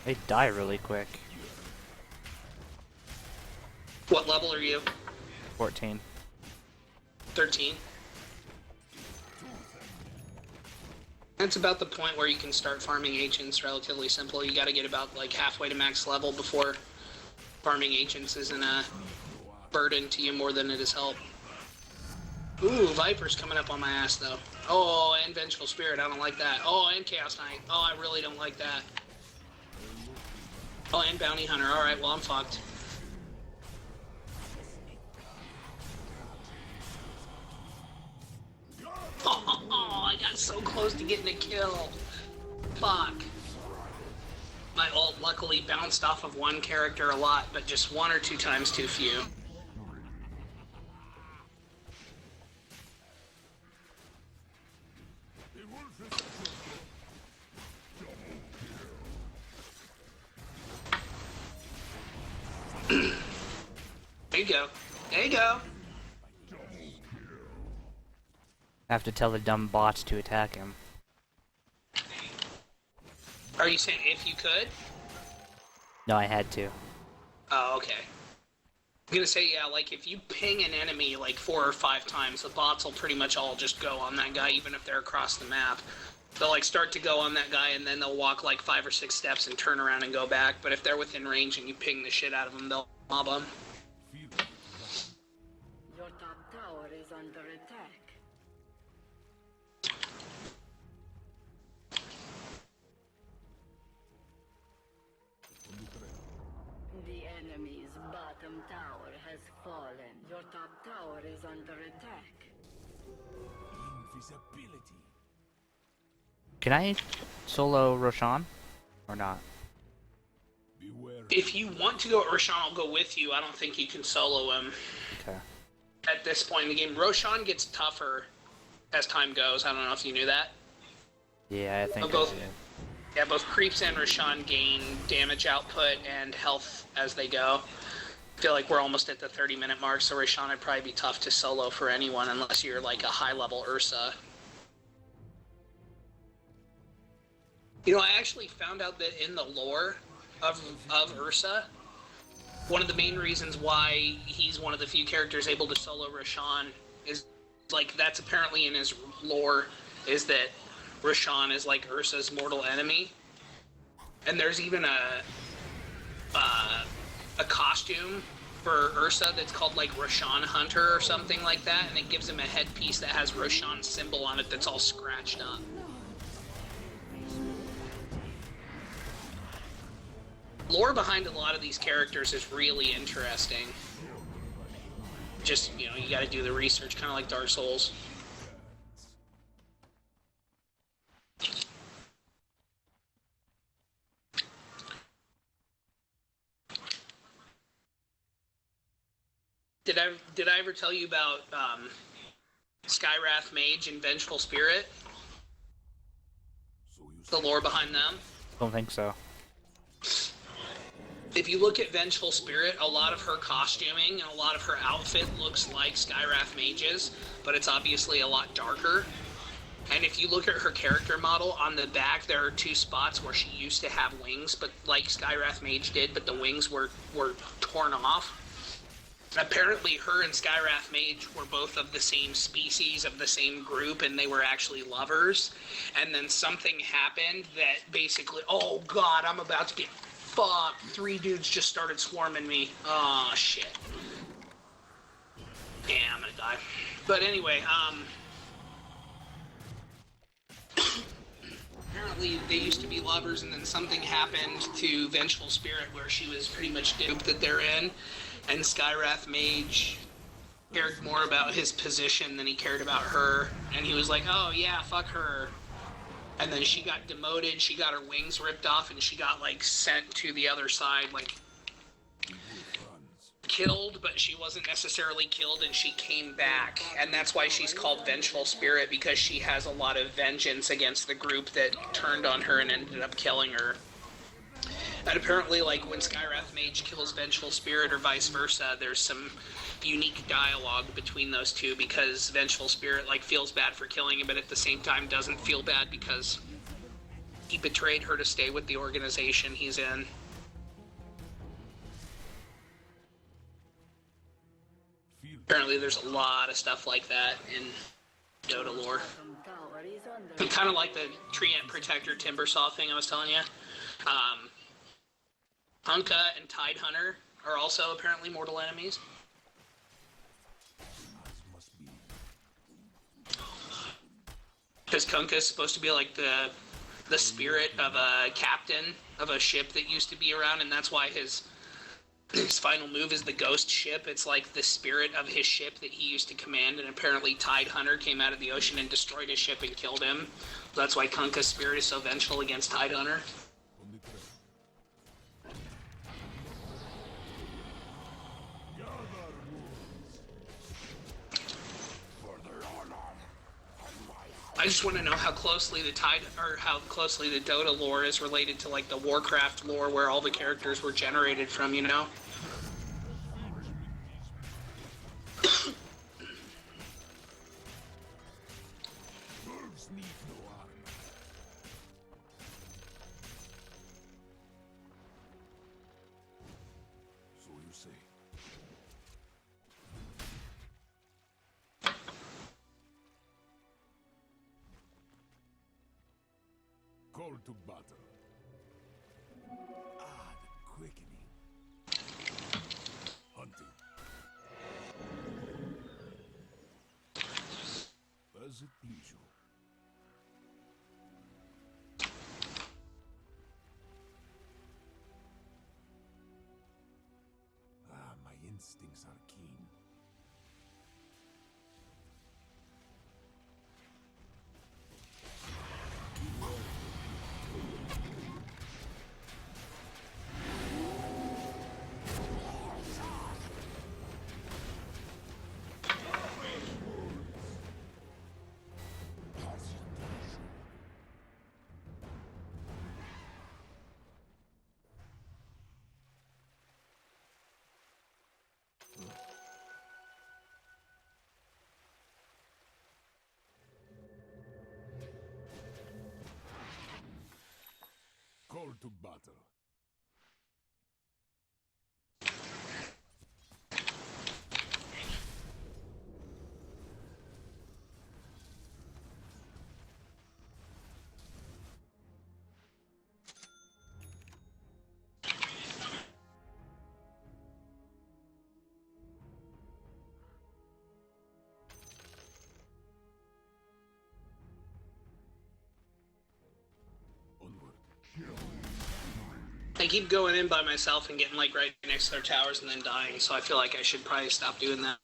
They die really quick. What level are you? 14. 13? That's about the point where you can start farming ancients. Relatively simple. You gotta get about like halfway to max level before farming ancients isn't a burden to you more than it is help. Ooh, Viper's coming up on my ass though. Oh, and Vengeful Spirit, I don't like that. Oh, and Chaos Knight. Oh, I really don't like that. Oh, and Bounty Hunter. Alright, well, I'm fucked. Oh, I got so close to getting a kill. Fuck. My ult luckily bounced off of one character a lot, but just one or two times too few. There you go. There you go. I have to tell the dumb bots to attack him. Are you saying if you could? No, I had to. Oh, okay. I'm gonna say, yeah, like, if you ping an enemy, like, 4 or 5 times, the bots will pretty much all just go on that guy, even if they're across the map. They'll, like, start to go on that guy, and then they'll walk, like, 5 or 6 steps and turn around and go back. But if they're within range and you ping the shit out of them, they'll mob them. Your top tower is under attack. The enemy's bottom tower has fallen. Your top tower is under attack. Invisibility. Can I solo Roshan? Or not? Beware. If you want to go at Roshan, I'll go with you. I don't think you can solo him Okay. at this point in the game. Roshan gets tougher as time goes. I don't know if you knew that. Yeah, I think Both- I did. Yeah, both Creeps and Roshan gain damage output and health as they go. I feel like we're almost at the 30-minute mark, so Roshan would probably be tough to solo for anyone unless you're like a high-level Ursa. You know, I actually found out that in the lore of Ursa, one of the main reasons why he's one of the few characters able to solo Roshan is, like, that's apparently in his lore, is that Roshan is like Ursa's mortal enemy. And there's even a costume for Ursa that's called like Roshan Hunter or something like that, and it gives him a headpiece that has Roshan's symbol on it that's all scratched up. Lore behind a lot of these characters is really interesting. Just, you know, you gotta do the research, kind of like Dark Souls. Did I ever tell you about Skywrath Mage and Vengeful Spirit? So you The lore behind them? Don't think so. If you look at Vengeful Spirit, a lot of her costuming and a lot of her outfit looks like Skywrath Mage's, but it's obviously a lot darker. And if you look at her character model, on the back there are 2 spots where she used to have wings, but like Skywrath Mage did, but the wings were torn off. Apparently her and Skywrath Mage were both of the same species, of the same group, and they were actually lovers. And then something happened that basically, oh god, I'm about to get fucked. 3 dudes just started swarming me. Oh shit. Yeah, I'm gonna die. But anyway, apparently they used to be lovers, and then something happened to Vengeful Spirit where she was pretty much duped that they're in. And Skywrath Mage cared more about his position than he cared about her. And he was like, oh yeah, fuck her. And then she got demoted, she got her wings ripped off, and she got, like, sent to the other side, like, killed, but she wasn't necessarily killed, and she came back. And that's why she's called Vengeful Spirit, because she has a lot of vengeance against the group that turned on her and ended up killing her. And apparently, like, when Skywrath Mage kills Vengeful Spirit or vice versa, there's some unique dialogue between those two, because Vengeful Spirit, like, feels bad for killing him, but at the same time doesn't feel bad because he betrayed her to stay with the organization he's in. Apparently there's a lot of stuff like that in Dota lore. Bottom tower is under Kind of like the Tree Ant Protector Timbersaw thing I was telling you. Hunka and Tidehunter are also apparently mortal enemies. must be. Because Kunkka is supposed to be like the spirit of a captain of a ship that used to be around, and that's why his final move is the ghost ship. It's like the spirit of his ship that he used to command, and apparently Tidehunter came out of the ocean and destroyed his ship and killed him. That's why Kunkka's spirit is so vengeful against Tidehunter. On the trail. I just want to know how closely the how closely the Dota lore is related to like the Warcraft lore, where all the characters were generated from, you know? Birds need no armor. So you say. Call to battle. Ah, the quickening. Hunting. As it please you. Ah, my instincts are keen. Call to battle. Onward. I keep going in by myself and getting like right next to their towers and then dying, so I feel like I should probably stop doing that.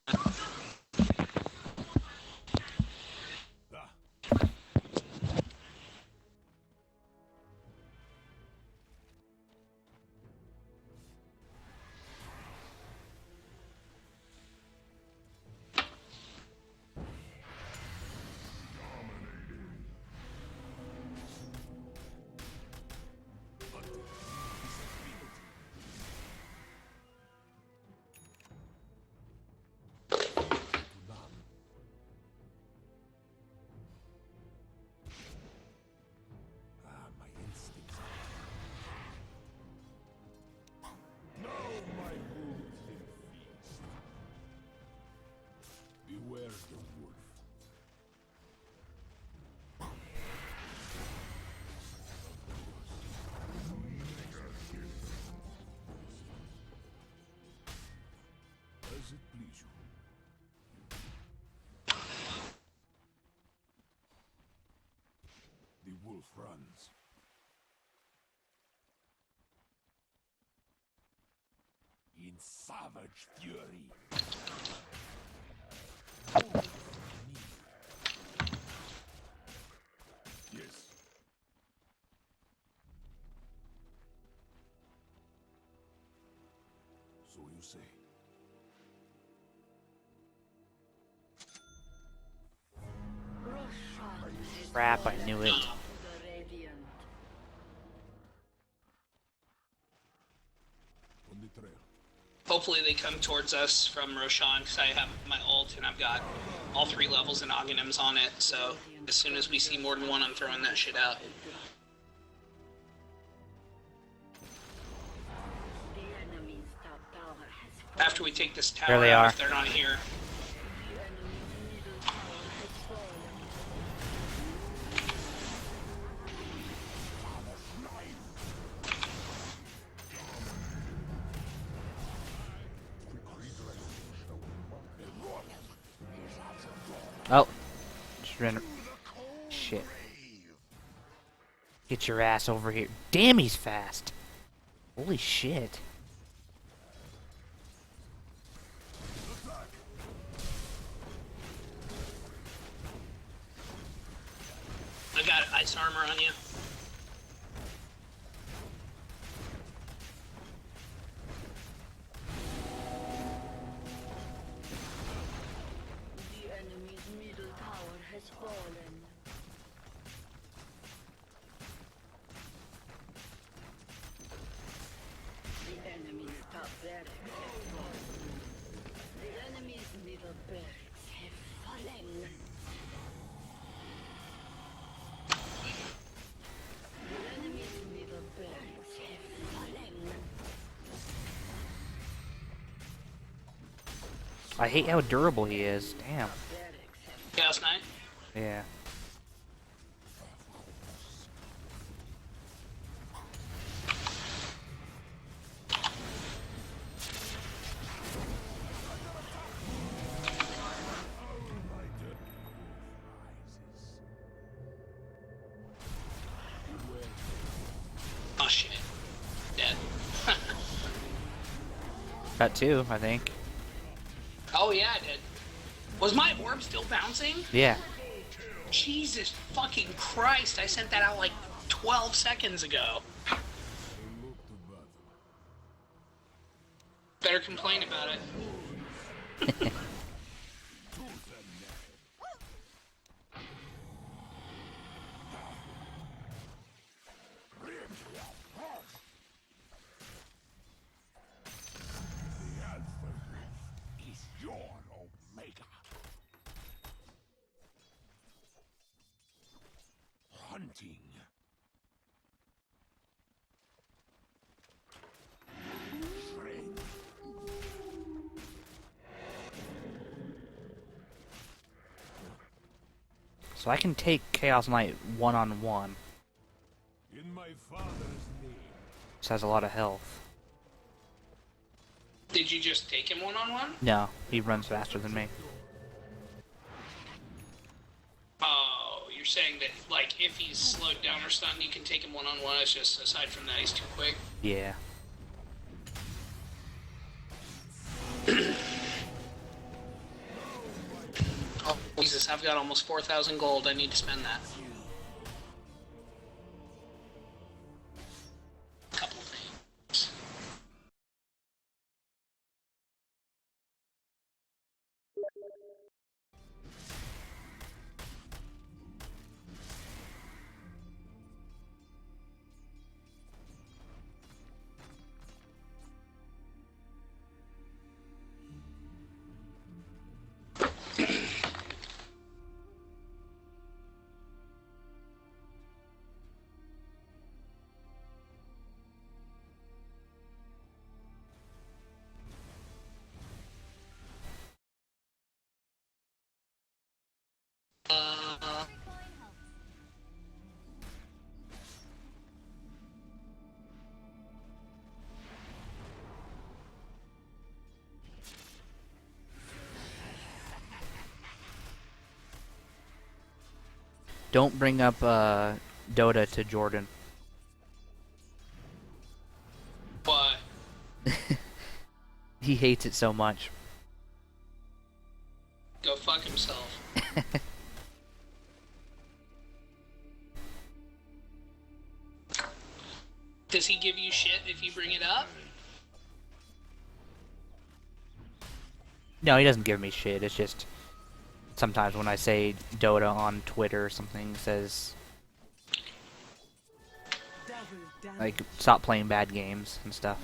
As it please you. The wolf runs. In savage fury. Yes. So you say. Roshan is Crap, I knew it. the Radiant. On the trail. Hopefully they come towards us from Roshan, because I have my ult and I've got all 3 levels and Oghanims on it, so as soon as we see more than one, I'm throwing that shit out. The enemy's top tower has fallen. After we take this tower There they out, are. if they're not here. The enemy's middle tower has fallen. Oh. Just ran. Shit. Get your ass over here. Damn, he's fast. Holy shit. I got ice armor on you. The enemy's middle tower has fallen. The enemy's top barracks have fallen. The enemy's middle barracks have fallen. The enemy's middle barracks have fallen. I hate how durable he is. Damn. Barracks have Chaos Knight. Yeah. Oh shit. Dead. Got 2, I think. Oh yeah, I did. Was my orb still bouncing? Yeah. Jesus fucking Christ, I sent that out like 12 seconds ago. Look to battle. Better complain about it. The Alpha Wolf is your Omega. Hunting. Shred. So I can take Chaos Knight one-on-one. In my father's name. This has a lot of health. Did you just take him one-on-one? No, he runs faster than me. Oh, you're saying that, like, if he's slowed down or stunned, you can take him one-on-one. It's just, aside from that, he's too quick. Yeah. Oh, Jesus, I've got almost 4,000 gold. I need to spend that. Couple things. Don't bring up Dota to Jordan. What? He hates it so much. Go fuck himself. Does he give you shit if you bring it up? No, he doesn't give me shit. It's just sometimes when I say Dota on Twitter or something, he says like stop playing bad games and stuff.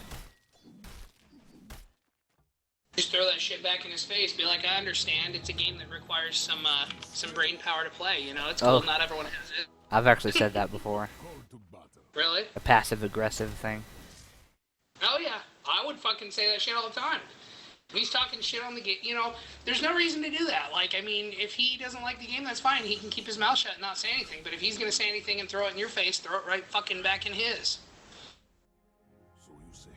Just throw that shit back in his face. Be like, I understand. It's a game that requires some brain power to play. You know, it's cool. Oh. Not everyone has it. I've actually said that before. Call to battle. Really? A passive aggressive thing. Oh yeah, I would fucking say that shit all the time. If he's talking shit on the game, you know, there's no reason to do that. Like, I mean, if he doesn't like the game, that's fine. He can keep his mouth shut and not say anything. But if he's gonna say anything and throw it in your face, throw it right fucking back in his. So you say.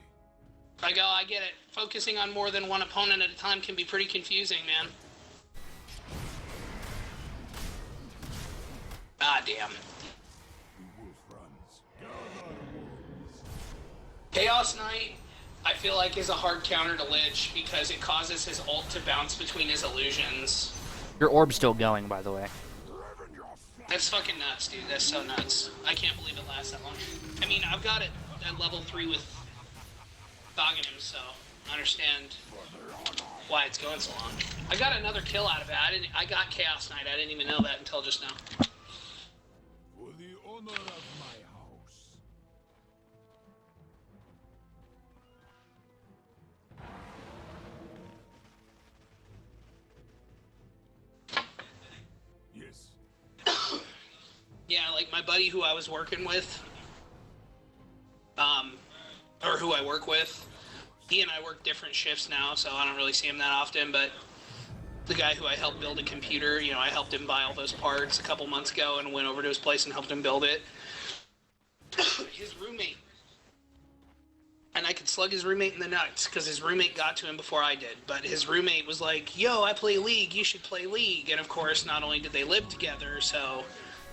I go, I get it. Focusing on more than one opponent at a time can be pretty confusing, man. Ah, damn. The wolf runs. Chaos Knight, I feel like, is a hard counter to Lich because it causes his ult to bounce between his illusions. Your orb's still going, by the way. That's fucking nuts, dude. That's so nuts. I can't believe it lasts that long. I mean, I've got it at level 3 with Dogging him, so I understand why it's going so long. I got another kill out of it. I got Chaos Knight. I didn't even know that until just now. For the honor of my house. Yes. Yeah, like my buddy who I was working with, or who I work with, he and I work different shifts now, so I don't really see him that often, but the guy who I helped build a computer, you know, I helped him buy all those parts a couple months ago and went over to his place and helped him build it. His roommate, and I could slug his roommate in the nuts because his roommate got to him before I did, but his roommate was like, yo, I play League, you should play League. And of course, not only did they live together, so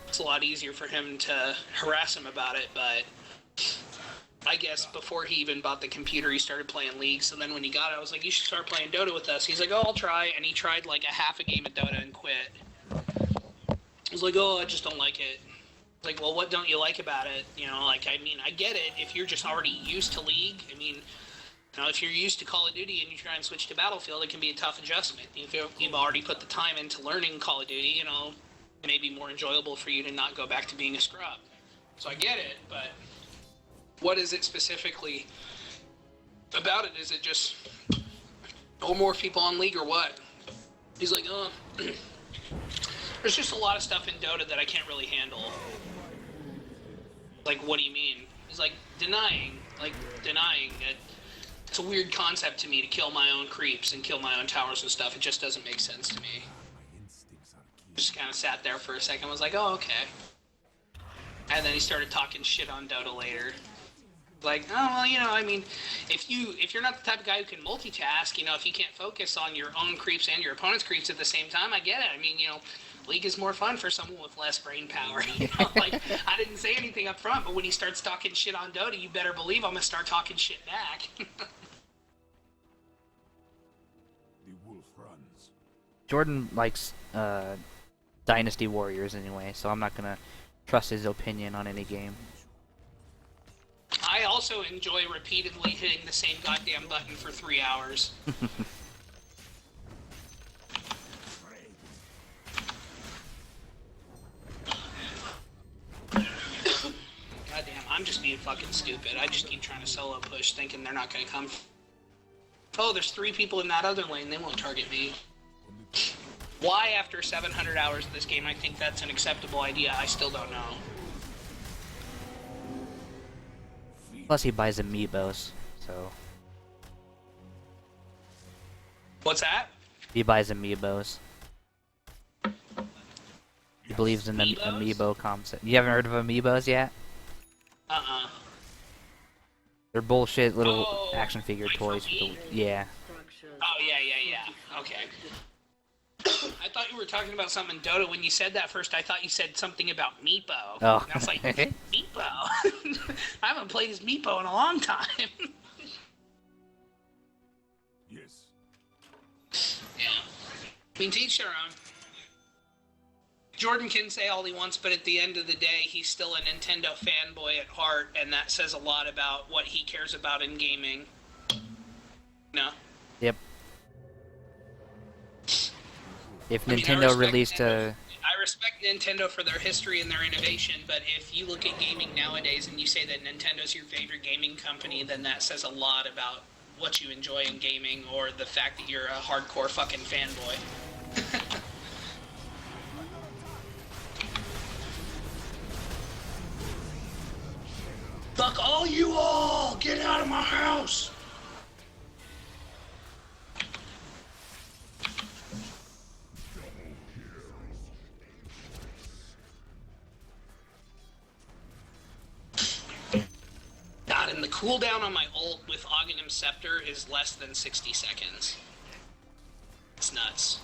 it's a lot easier for him to harass him about it, but I guess before he even bought the computer, he started playing League. So then when he got it, I was like, you should start playing Dota with us. He's like, oh, I'll try. And he tried like a half a game of Dota and quit. I was like, oh, I just don't like it. Like, well, what don't you like about it? You know, like, I mean, I get it if you're just already used to League. I mean, you know, if you're used to Call of Duty and you try and switch to Battlefield, it can be a tough adjustment. If you've already put the time into learning Call of Duty, you know, it may be more enjoyable for you to not go back to being a scrub. So I get it, but what is it specifically about it? Is it just more people on League or what? He's like, oh, there's just a lot of stuff in Dota that I can't really handle. Like, what do you mean? He's like, denying. It's a weird concept to me to kill my own creeps and kill my own towers and stuff. It just doesn't make sense to me. My instincts are keen. Just kind of sat there for a second, was like, oh, okay. And then he started talking shit on Dota later. Like, oh, well, you know, I mean, if you're not the type of guy who can multitask, you know, if you can't focus on your own creeps and your opponent's creeps at the same time, I get it. I mean, you know, League is more fun for someone with less brain power. You know, like, I didn't say anything up front, but when he starts talking shit on Dota, you better believe I'm gonna start talking shit back. The wolf runs. Jordan likes Dynasty Warriors anyway, so I'm not gonna trust his opinion on any game. I also enjoy repeatedly hitting the same goddamn button for 3 hours. Goddamn, I'm just being fucking stupid. I just keep trying to solo push, thinking they're not gonna come. Oh, there's 3 people in that other lane. They won't target me. Why, after 700 hours of this game, I think that's an acceptable idea, I still don't know. Plus he buys amiibos, so What's that? he buys amiibos. He believes in the Amiibos? amiibo concept. You haven't heard of amiibos yet? Uh-uh. They're bullshit little Oh, action figure like for toys. With me? the, yeah. Structures. Oh, yeah. Okay. I thought you were talking about something in Dota. When you said that first, I thought you said something about Meepo. Oh. And I was like, Meepo? I haven't played as Meepo in a long time. Yes. Yeah. I mean, to each their own. Jordan can say all he wants, but at the end of the day, he's still a Nintendo fanboy at heart, and that says a lot about what he cares about in gaming. No? Yep. If I mean, I Nintendo respect released Nintendo. a... I respect Nintendo for their history and their innovation, but if you look at gaming nowadays and you say that Nintendo's your favorite gaming company, then that says a lot about what you enjoy in gaming or the fact that you're a hardcore fucking fanboy. Fuck all you all! Get out of my house! God, and the cooldown on my ult with Aghanim Scepter is less than 60 seconds. It's nuts.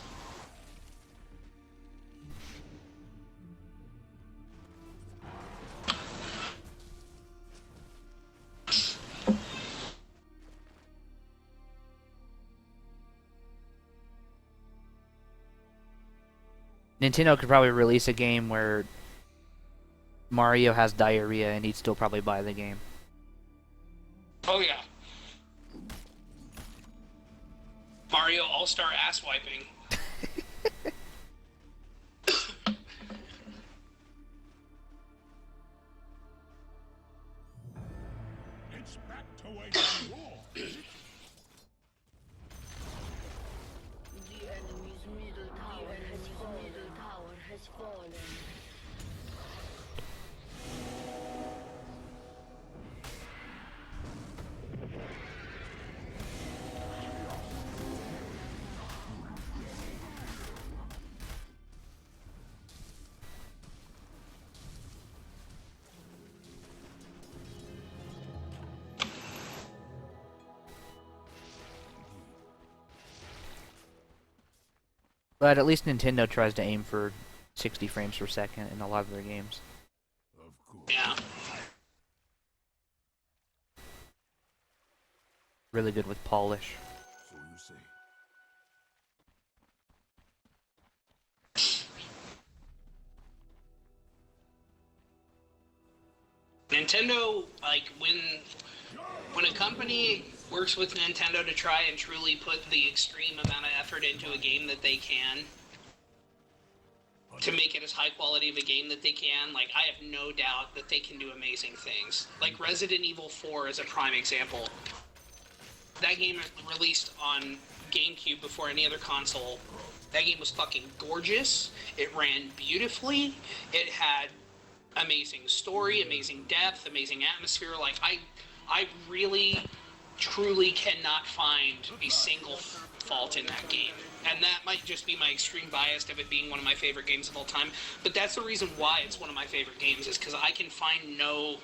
Nintendo could probably release a game where Mario has diarrhea and he'd still probably buy the game. Oh yeah. Mario All-Star ass wiping. It's back to waging war. The enemy's middle tower has fallen. But at least Nintendo tries to aim for 60 frames per second in a lot of their games. Of course. Yeah. Really good with polish. So you say. Nintendo, like, when a company works with Nintendo to try and truly put the extreme amount of effort into a game that they can, to make it as high quality of a game that they can, like, I have no doubt that they can do amazing things. Like, Resident Evil 4 is a prime example. That game released on GameCube before any other console. That game was fucking gorgeous. It ran beautifully. It had amazing story, amazing depth, amazing atmosphere. Like, I really, truly cannot find a single fault in that game. And that might just be my extreme bias of it being one of my favorite games of all time. But that's the reason why it's one of my favorite games, is because I can find no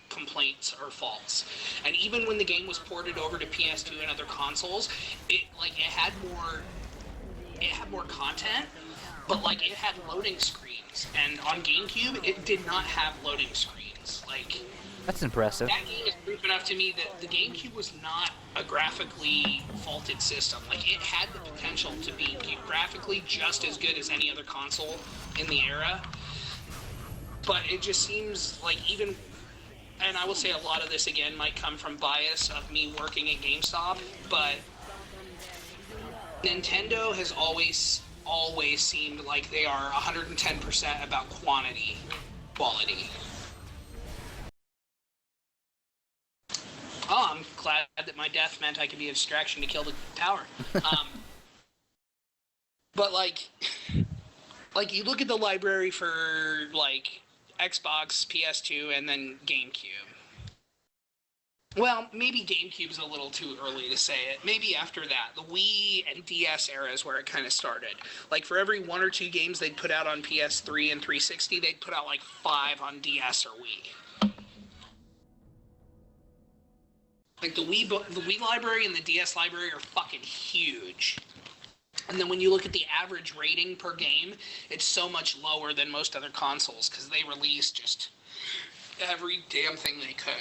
complaints or faults. And even when the game was ported over to PS2 and other consoles, it had more content, but like it had loading screens. And on GameCube, it did not have loading screens. Like, That's impressive. that game is proof enough to me that the GameCube was not a graphically faulted system. Like, it had the potential to be graphically just as good as any other console in the era. But it just seems like even, and I will say a lot of this again might come from bias of me working at GameStop, but Nintendo has always seemed like they are 110% about quality. Oh, I'm glad that my death meant I could be a distraction to kill the tower. But like you look at the library for like Xbox, PS2, and then GameCube. Well, maybe GameCube's a little too early to say it. Maybe after that, the Wii and DS era is where it kind of started. Like, for every 1 or 2 games they'd put out on PS3 and 360, they'd put out like 5 on DS or Wii. Like, the Wii library and the DS library are fucking huge. And then when you look at the average rating per game, it's so much lower than most other consoles because they release just every damn thing they could.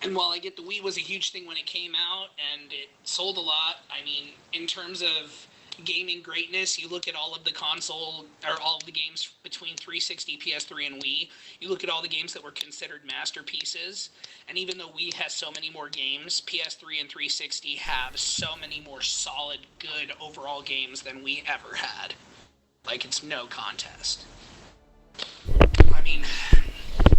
And while I get the Wii was a huge thing when it came out and it sold a lot, I mean, in terms of gaming greatness, you look at all of the console or all of the games between 360, PS3, and Wii. You look at all the games that were considered masterpieces, and even though Wii has so many more games, PS3 and 360 have so many more solid, good overall games than we ever had. Like, it's no contest. I mean,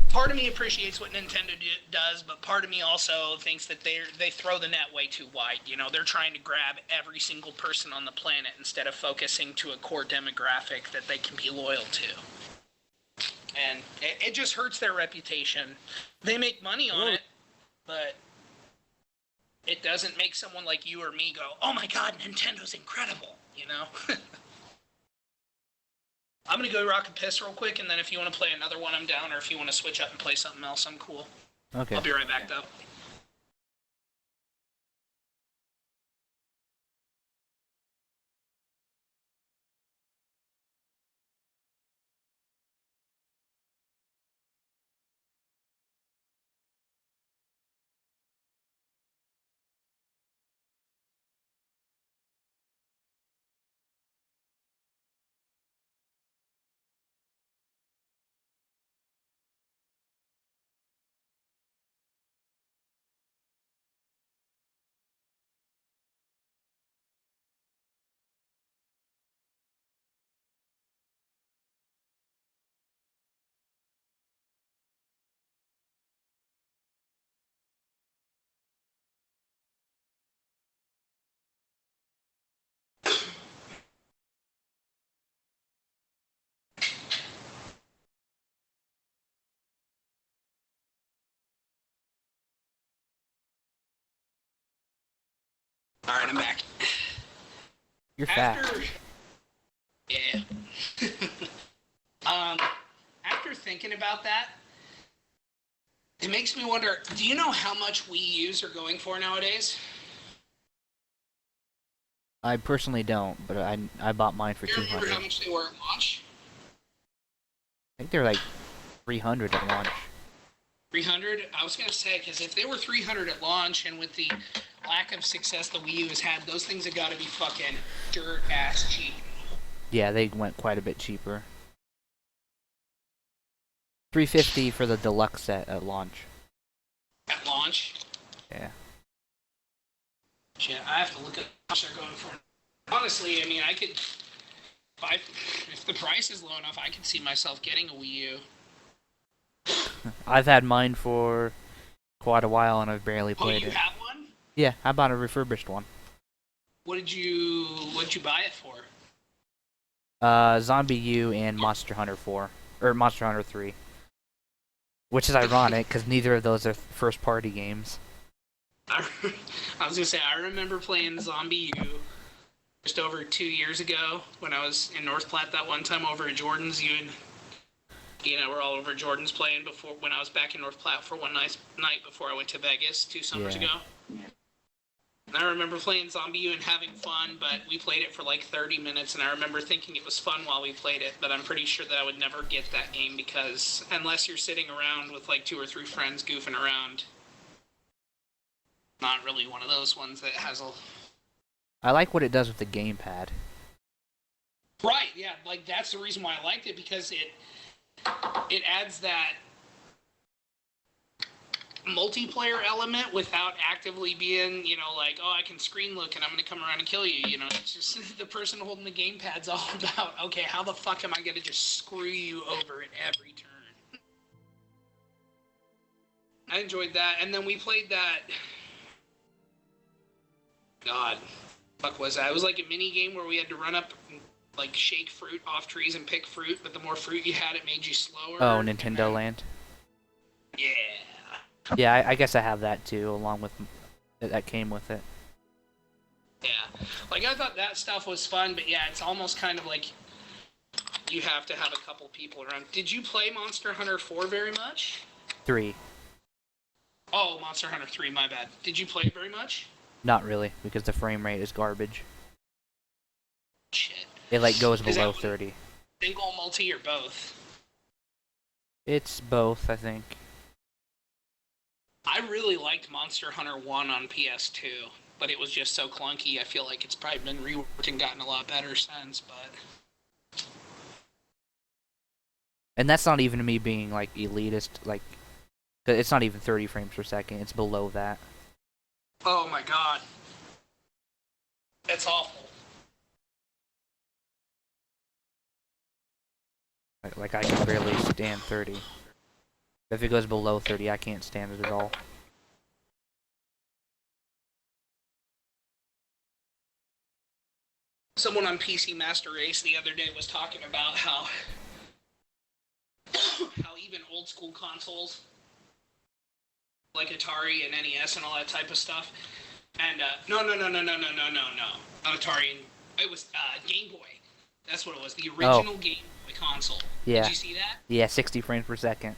part of me appreciates what Nintendo does, but part of me also thinks that they throw the net way too wide. You know, they're trying to grab every single person on the planet instead of focusing to a core demographic that they can be loyal to. And it just hurts their reputation. They make money on it, but it doesn't make someone like you or me go, oh my god, Nintendo's incredible, you know? I'm going to go rock a piss real quick, and then if you want to play another one, I'm down, or if you want to switch up and play something else, I'm cool. Okay. I'll be right back, though. All right, I'm back. You're fat. Yeah. After thinking about that, it makes me wonder, do you know how much Wii U's are going for nowadays? I personally don't, but I bought mine for Do you remember 200. how much they were at launch? I think they're like 300 at launch. 300? I was going to say, because if they were 300 at launch, and with the lack of success the Wii U has had, those things have got to be fucking dirt-ass cheap. Yeah, they went quite a bit cheaper. $350 for the deluxe set at launch. At launch? Yeah. Shit, I have to look at how much they're going for. Honestly, I mean, I could... If the price is low enough, I could see myself getting a Wii U. I've had mine for quite a while and I've barely Oh, played you it. have one? Yeah, I bought a refurbished one. What'd you buy it for? Zombie U and Monster Hunter 4. Or Monster Hunter 3. Which is ironic, because neither of those are first-party games. I was gonna say, I remember playing Zombie U just over 2 years ago when I was in North Platte that one time over at Jordan's. You and we're all over at Jordan's playing before when I was back in North Platte for one night before I went to Vegas 2 summers ago. And I remember playing Zombie U and having fun, but we played it for like 30 minutes, and I remember thinking it was fun while we played it, but I'm pretty sure that I would never get that game because unless you're sitting around with like 2 or 3 friends goofing around, not really one of those ones that has a... I like what it does with the gamepad. Right, yeah, like that's the reason why I liked it, because it adds that multiplayer element without actively being, like, oh, I can screen look and I'm going to come around and kill you, it's just the person holding the gamepad's all about, okay, how the fuck am I going to just screw you over at every turn? I enjoyed that, and then we played that, God, fuck was that? It was like a mini game where we had to run up and, like, shake fruit off trees and pick fruit, but the more fruit you had, it made you slower. Oh, Nintendo Land? Yeah. Yeah, I guess I have that too, along with... that came with it. Yeah. Like, I thought that stuff was fun, but yeah, it's almost kind of like you have to have a couple people around. Did you play Monster Hunter 4 very much? 3. Oh, Monster Hunter 3, my bad. Did you play it very much? Not really, because the frame rate is garbage. Shit. It like goes Is below that 30. single, multi, or both? It's both, I think. I really liked Monster Hunter 1 on PS2, but it was just so clunky. I feel like it's probably been reworked and gotten a lot better since, but... And that's not even me being like elitist, like, 'cause it's not even 30 frames per second. It's below that. Oh my god. That's awful. Like I can barely stand 30. If it goes below 30, I can't stand it at all. Someone on PC Master Race the other day was talking about how even old school consoles like Atari and NES and all that type of stuff, and no, not Atari. It was Game Boy. That's what it was. The original Game Boy console. Yeah. Did you see that? Yeah, 60 frames per second.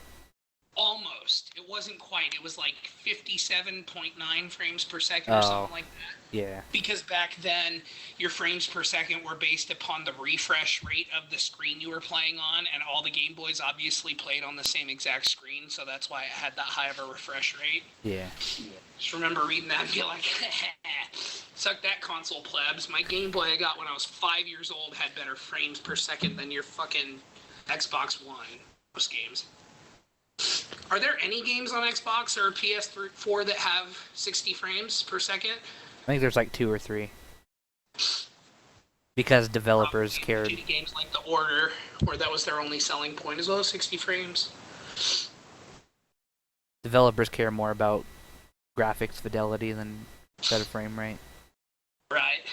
Almost. It wasn't quite. It was like 57.9 frames per second or something like that. Yeah. Because back then, your frames per second were based upon the refresh rate of the screen you were playing on, and all the Game Boys obviously played on the same exact screen, so that's why it had that high of a refresh rate. Yeah. Just remember reading that and be like, suck that console, plebs. My Game Boy I got when I was 5 years old had better frames per second than your fucking Xbox One. Most games. Are there any games on Xbox or PS4 that have 60 frames per second? I think there's like 2 or 3. Because developers cared. Shitty games like The Order, where that was their only selling point, as well as 60 frames. Developers care more about graphics fidelity than better frame rate. Right.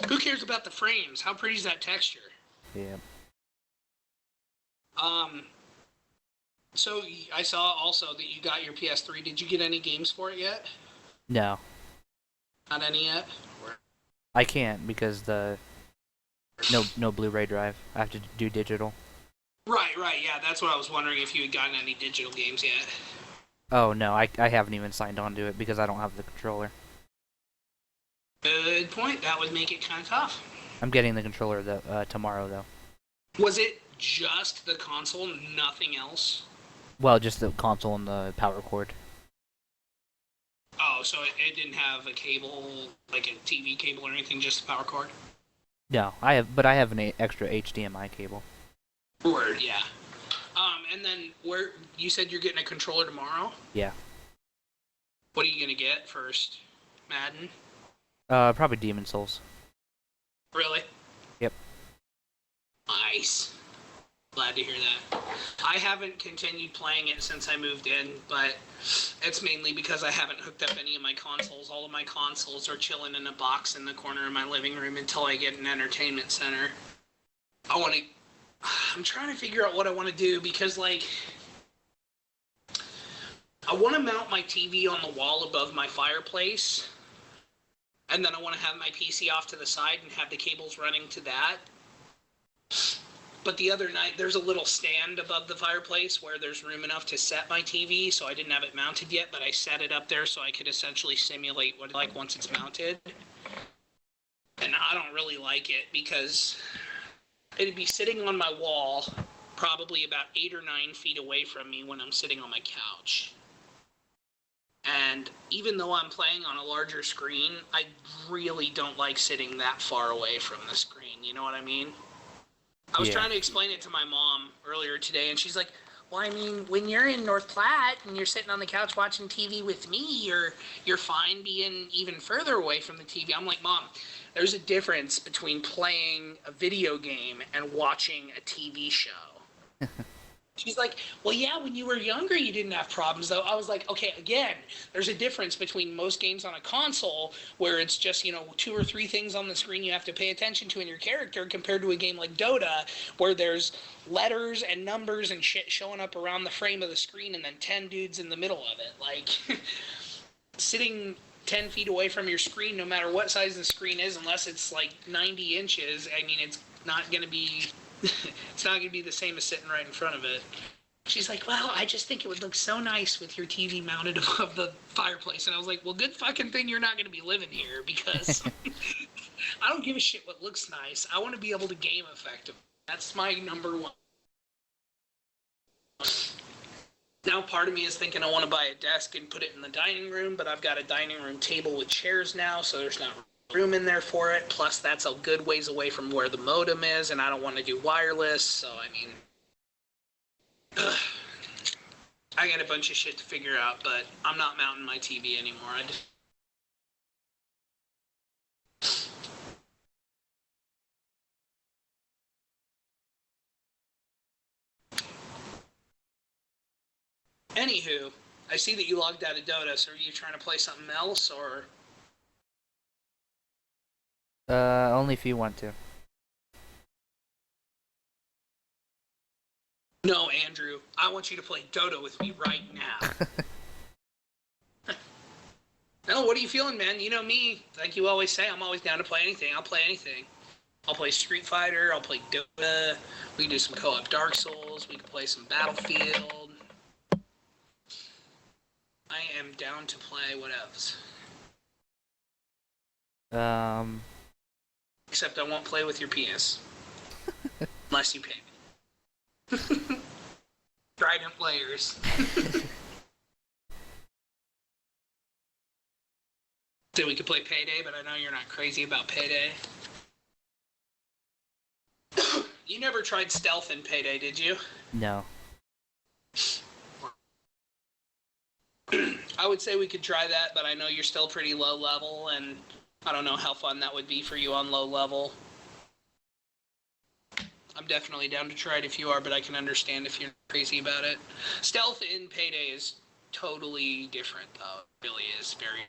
Who cares about the frames? How pretty is that texture? Yeah. So I saw also that you got your PS3. Did you get any games for it yet? No. Not any yet? I can't because the no Blu-ray drive. I have to do digital. Right, yeah, that's what I was wondering, if you had gotten any digital games yet. Oh no, I haven't even signed on to it because I don't have the controller. Good point. That would make it kind of tough. I'm getting the controller tomorrow though. Was it just the console, nothing else? Well, just the console and the power cord. Oh, so it didn't have a cable, like a TV cable or anything, just the power cord? No, I have an extra HDMI cable. Word, yeah. And then where you said you're getting a controller tomorrow? Yeah. What are you gonna get first? Madden? Probably Demon Souls. Really? Yep. Nice. Glad to hear that. I haven't continued playing it since I moved in, but it's mainly because I haven't hooked up any of my consoles. All of my consoles are chilling in a box in the corner of my living room until I get an entertainment center. I'm trying to figure out what I want to do because, like, I want to mount my TV on the wall above my fireplace, and then I want to have my PC off to the side and have the cables running to that. But the other night, there's a little stand above the fireplace where there's room enough to set my TV, so I didn't have it mounted yet, but I set it up there so I could essentially simulate what it's like once it's mounted. And I don't really like it because it'd be sitting on my wall probably about 8 or 9 feet away from me when I'm sitting on my couch. And even though I'm playing on a larger screen, I really don't like sitting that far away from the screen, you know what I mean? I was trying to explain it to my mom earlier today, and she's like, well, I mean, when you're in North Platte and you're sitting on the couch watching TV with me, you're fine being even further away from the TV. I'm like, Mom, there's a difference between playing a video game and watching a TV show. She's like, well, yeah, when you were younger, you didn't have problems, though. I was like, okay, again, there's a difference between most games on a console where it's just, 2 or 3 things on the screen you have to pay attention to in your character compared to a game like Dota where there's letters and numbers and shit showing up around the frame of the screen and then 10 dudes in the middle of it. Like, sitting 10 feet away from your screen, no matter what size the screen is, unless it's like 90 inches, I mean, it's not going to be... it's not going to be the same as sitting right in front of it. She's like, well, I just think it would look so nice with your TV mounted above the fireplace. And I was like, well, good fucking thing you're not going to be living here because I don't give a shit what looks nice. I want to be able to game effectively. That's my number one. Now part of me is thinking I want to buy a desk and put it in the dining room, but I've got a dining room table with chairs now, so there's not room in there for it. Plus, that's a good ways away from where the modem is, and I don't want to do wireless, so I mean... I got a bunch of shit to figure out, but I'm not mounting my TV anymore. Anywho, I see that you logged out of Dota, so are you trying to play something else, or...? Only if you want to. No, Andrew. I want you to play Dota with me right now. No, what are you feeling, man? You know me. Like you always say, I'm always down to play anything. I'll play anything. I'll play Street Fighter. I'll play Dota. We can do some co-op Dark Souls. We can play some Battlefield. I am down to play whatevs. Except I won't play with your penis. Unless you pay me. Trident players. So we could play Payday, but I know you're not crazy about Payday. You never tried stealth in Payday, did you? No. I would say we could try that, but I know you're still pretty low level, and I don't know how fun that would be for you on low level. I'm definitely down to try it if you are, but I can understand if you're crazy about it. Stealth in Payday is totally different, though. It really is very...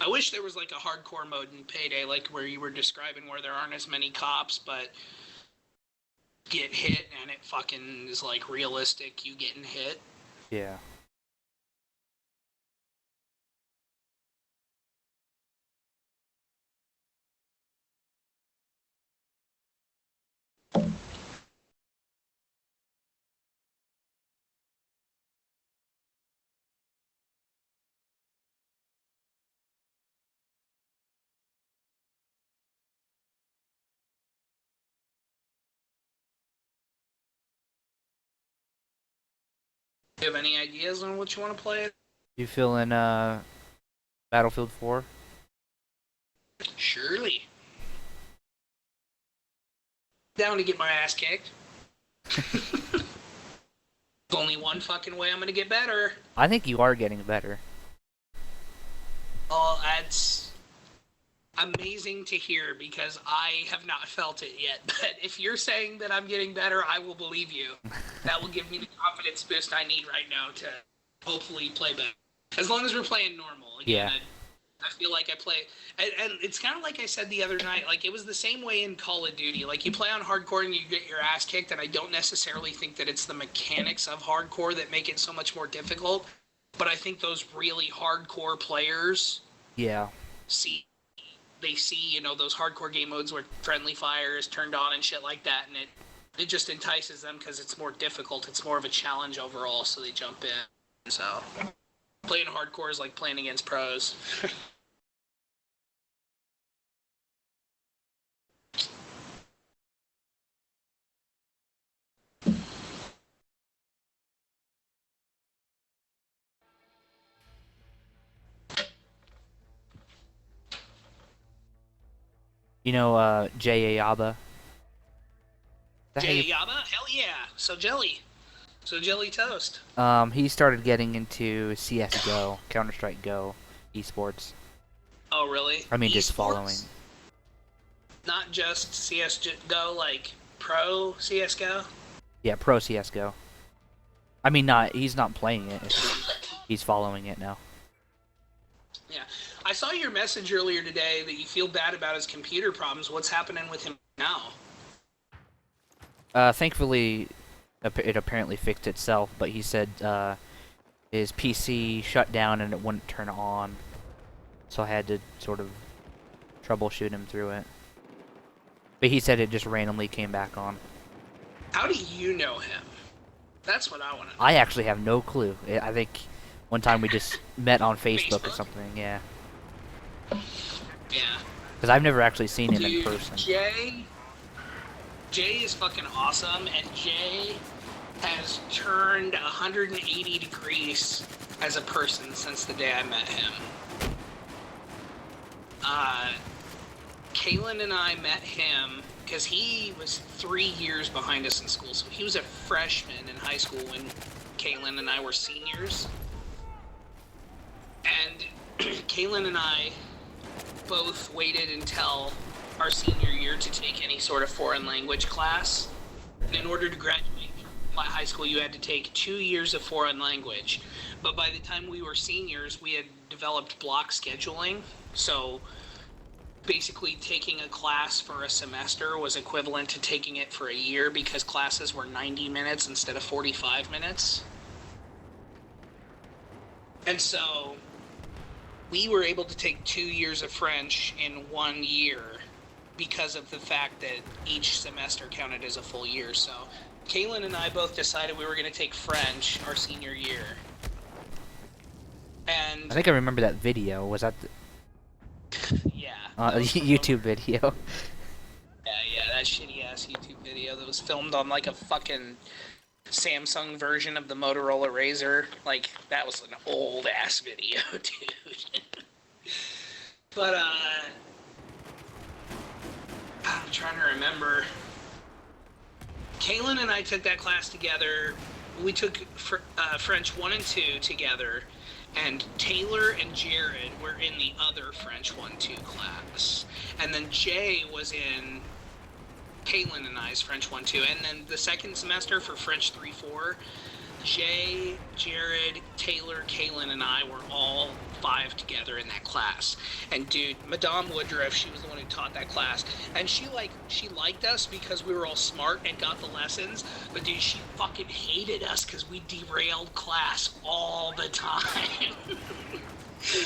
I wish there was like a hardcore mode in Payday, like where you were describing, where there aren't as many cops, but get hit and it fucking is like realistic, you getting hit. Yeah. Do you have any ideas on what you want to play? You feeling Battlefield 4? Surely. Down to get my ass kicked. There's only one fucking way I'm gonna get better. I think you are getting better. Oh, that's amazing to hear because I have not felt it yet. But if you're saying that I'm getting better, I will believe you. That will give me the confidence boost I need right now to hopefully play better. As long as we're playing normal. Again, Yeah. I feel like I play... And it's kind of like I said the other night. Like, it was the same way in Call of Duty. Like, you play on hardcore and you get your ass kicked, and I don't necessarily think that it's the mechanics of hardcore that make it so much more difficult. But I think those really hardcore players... Yeah. They see, you know, those hardcore game modes where friendly fire is turned on and shit like that, and it just entices them because it's more difficult. It's more of a challenge overall, so they jump in. So, playing hardcore is like playing against pros. You know, J.A. Yaba? Jay Yaba? Hell yeah. So jelly. So jelly toast. He started getting into CSGO, Counter-Strike Go, esports. Oh, really? I mean, just Esports? following. Not just CSGO, like pro CSGO? Yeah, pro CSGO. I mean, he's not playing it. He's following it now. Yeah. I saw your message earlier today that you feel bad about his computer problems. What's happening with him now? Thankfully, it apparently fixed itself, but he said his PC shut down and it wouldn't turn on. So I had to sort of troubleshoot him through it. But he said it just randomly came back on. How do you know him? That's what I want to know. I actually have no clue. I think one time we just met on Facebook or Facebook? something. Yeah, Yeah. because I've never actually seen him in Dude, person. Jay is fucking awesome, and Jay has turned 180 degrees as a person since the day I met him. Kaylin and I met him because he was 3 years behind us in school, so he was a freshman in high school when Kaylin and I were seniors. And Kaylin and I both waited until our senior year to take any sort of foreign language class. And in order to graduate from my high school, you had to take 2 years of foreign language. But by the time we were seniors, we had developed block scheduling. So basically taking a class for a semester was equivalent to taking it for a year because classes were 90 minutes instead of 45 minutes. And so we were able to take 2 years of French in 1 year because of the fact that each semester counted as a full year. So Kaylin and I both decided we were going to take French our senior year. And I think I remember that video. Was that the yeah. YouTube video? Yeah, that shitty ass YouTube video that was filmed on like a fucking Samsung version of the Motorola Razr. Like, that was an old ass video, dude. But, I'm trying to remember. Kaylin and I took that class together. We took French 1 and 2 together, and Taylor and Jared were in the other French 1-2 class. And then Jay was in Kaylin and I's French 1-2. And then the second semester for French 3-4, Jay, Jared, Taylor, Kaylin, and I were all 5 together in that class. And dude, Madame Woodruff, she was the one who taught that class. And she liked us because we were all smart and got the lessons. But dude, she fucking hated us because we derailed class all the time.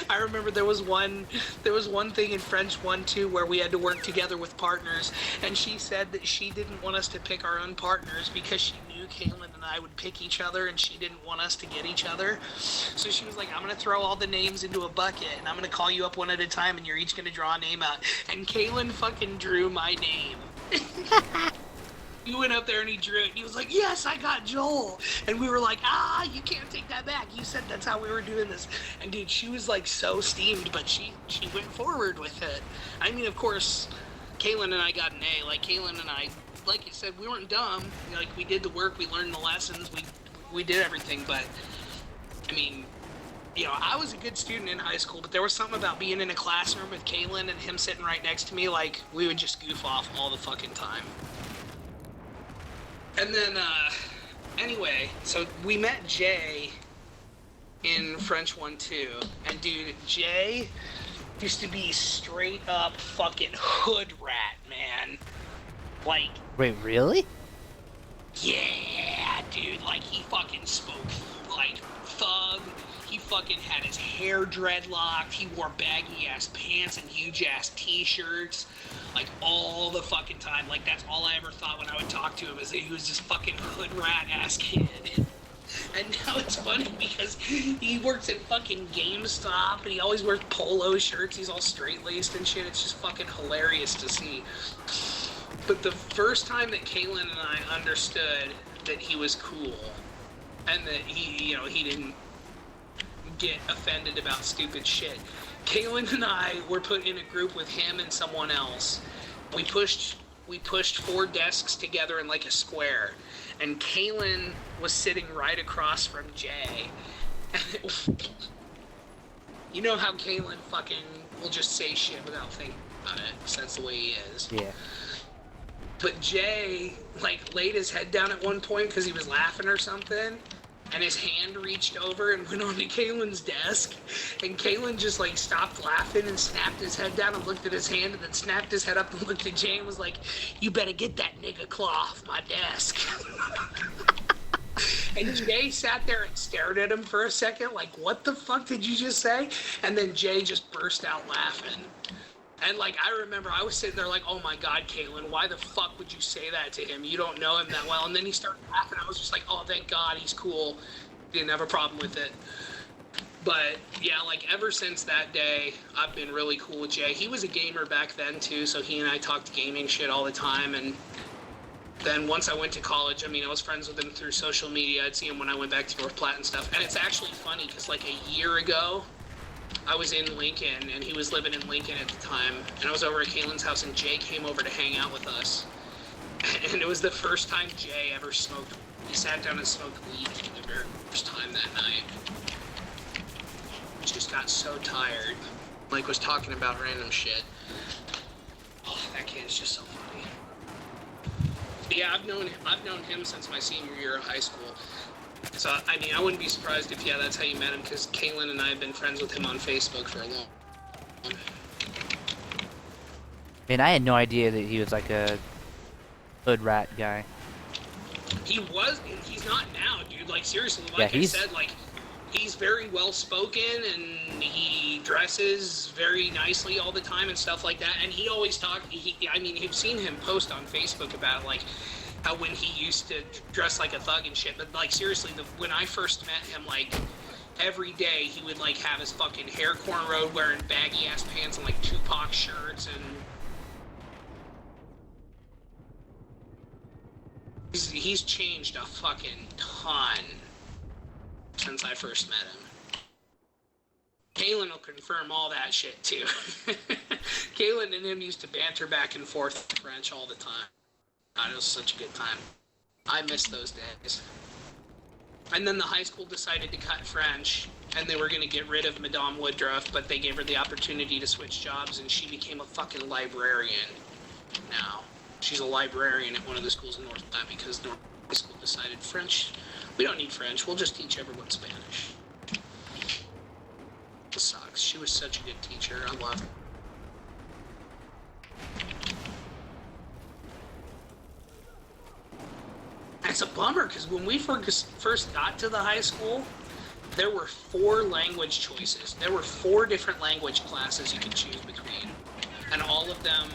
I remember there was one thing in French 1-2 where we had to work together with partners, and she said that she didn't want us to pick our own partners because she knew Kaylin and I would pick each other, and she didn't want us to get each other. So she was like, I'm going to throw all the names into a bucket, and I'm going to call you up one at a time, and you're each going to draw a name out. And Kaylin fucking drew my name. He went up there and he drew it, and he was like, yes, I got Joel. And we were like, you can't take that back. You said that's how we were doing this. And dude, she was like so steamed, but she went forward with it. I mean, of course, Kaylin and I got an A. Like, Kaylin and I, like you said, we weren't dumb. Like, we did the work, we learned the lessons, we did everything. But, I mean, you know, I was a good student in high school, but there was something about being in a classroom with Kaylin and him sitting right next to me, like, we would just goof off all the fucking time. And then, anyway, so we met Jay in French 1-2, and dude, Jay used to be straight up fucking hood rat, man. Like, Wait, really? yeah, dude, like, he fucking spoke like thug. He fucking had his hair dreadlocked. He wore baggy ass pants and huge ass t-shirts, like, all the fucking time. Like, that's all I ever thought when I would talk to him, is that he was this fucking hood rat ass kid. And now it's funny because he works at fucking GameStop and he always wears polo shirts. He's all straight-laced and shit. It's just fucking hilarious to see. But the first time that Kaylin and I understood that he was cool and that he didn't get offended about stupid shit, Kaylin and I were put in a group with him and someone else. We pushed 4 desks together in like a square, and Kaylin was sitting right across from Jay. You know how Kaylin fucking will just say shit without thinking about it, because that's the way he is. Yeah. But Jay, like, laid his head down at one point because he was laughing or something, and his hand reached over and went onto Kaylin's desk, and Kaylin just, like, stopped laughing and snapped his head down and looked at his hand, and then snapped his head up and looked at Jay and was like, you better get that nigga claw off my desk. And Jay sat there and stared at him for a second, like, what the fuck did you just say? And then Jay just burst out laughing. And, like, I remember I was sitting there like, oh my god, Caitlin, why the fuck would you say that to him? You don't know him that well. And then he started laughing. I was just like, oh, thank God, he's cool. Didn't have a problem with it. But, yeah, like, ever since that day, I've been really cool with Jay. He was a gamer back then, too, so he and I talked gaming shit all the time. And then once I went to college, I mean, I was friends with him through social media. I'd see him when I went back to North Platte and stuff. And it's actually funny, because, like, a year ago, I was in Lincoln, and he was living in Lincoln at the time, and I was over at Caitlin's house, and Jay came over to hang out with us. And it was the first time Jay ever smoked. He sat down and smoked weed for the very first time that night. He just got so tired, like was talking about random shit. Oh, that kid is just so funny. But yeah, I've known him since my senior year of high school. So, I mean, I wouldn't be surprised if, yeah, that's how you met him, because Caitlin and I have been friends with him on Facebook for a long time. Man, I had no idea that he was like a hood rat guy. He was, he's not now, dude. Like, seriously, Yeah, like I said, like, he's very well-spoken, and he dresses very nicely all the time and stuff like that, and he always I mean, you've seen him post on Facebook about, like, how when he used to dress like a thug and shit, but, like, seriously, when I first met him, like, every day he would, like, have his fucking hair cornrowed, wearing baggy-ass pants and, like, Tupac shirts, and he's changed a fucking ton since I first met him. Kaylin will confirm all that shit, too. Kaylin and him used to banter back and forth French all the time. God, it was such a good time. I miss those days. And then the high school decided to cut French, and they were going to get rid of Madame Woodruff, but they gave her the opportunity to switch jobs, and she became a fucking librarian now. She's a librarian at one of the schools in North Platte because North High School decided French, we don't need French, we'll just teach everyone Spanish. It sucks. She was such a good teacher. I love her. It's a bummer, because when we first got to the high school, there were 4 language choices. There were 4 different language classes you could choose between. And all of them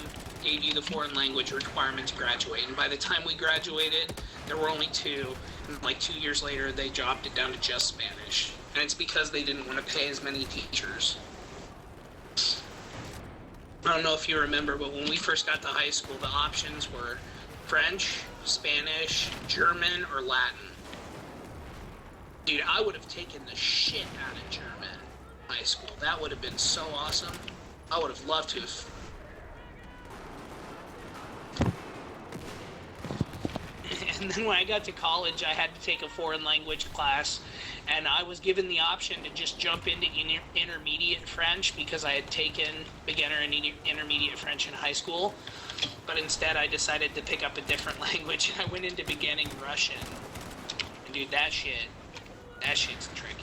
gave you the foreign language requirement to graduate. And by the time we graduated, there were only 2. And like 2 years later, they dropped it down to just Spanish. And it's because they didn't want to pay as many teachers. I don't know if you remember, but when we first got to high school, the options were French, Spanish, German, or Latin. Dude, I would have taken the shit out of German in high school. That would have been so awesome. I would have loved to have. And then when I got to college, I had to take a foreign language class, and I was given the option to just jump into intermediate French because I had taken beginner and intermediate French in high school. But instead, I decided to pick up a different language, and I went into beginning Russian. And dude, that shit's tricky.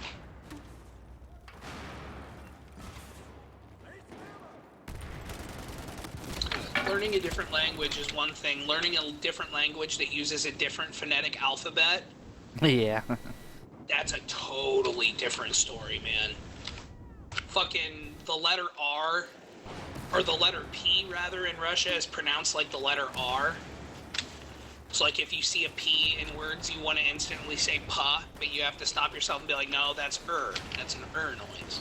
Learning a different language is one thing. Learning a different language that uses a different phonetic alphabet, Yeah. that's a totally different story, man. Fucking the letter R, or the letter P, rather, in Russia is pronounced like the letter R. So, like, if you see a P in words, you want to instantly say pa, but you have to stop yourself and be like, no, that's That's an noise.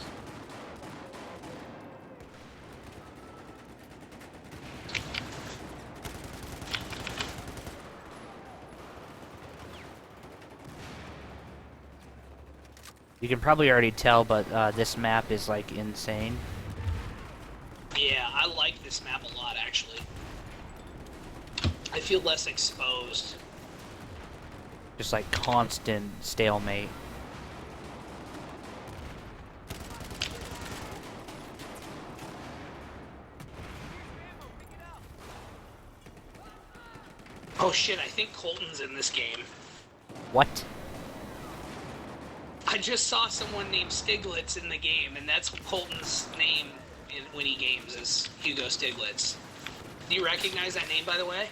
You can probably already tell, but this map is like insane. Yeah, I like this map a lot, actually. I feel less exposed. Just like constant stalemate. Oh shit, I think Colton's in this game. What? I just saw someone named Stiglitz in the game, and that's Colton's name when he games, is Hugo Stiglitz. Do you recognize that name, by the way?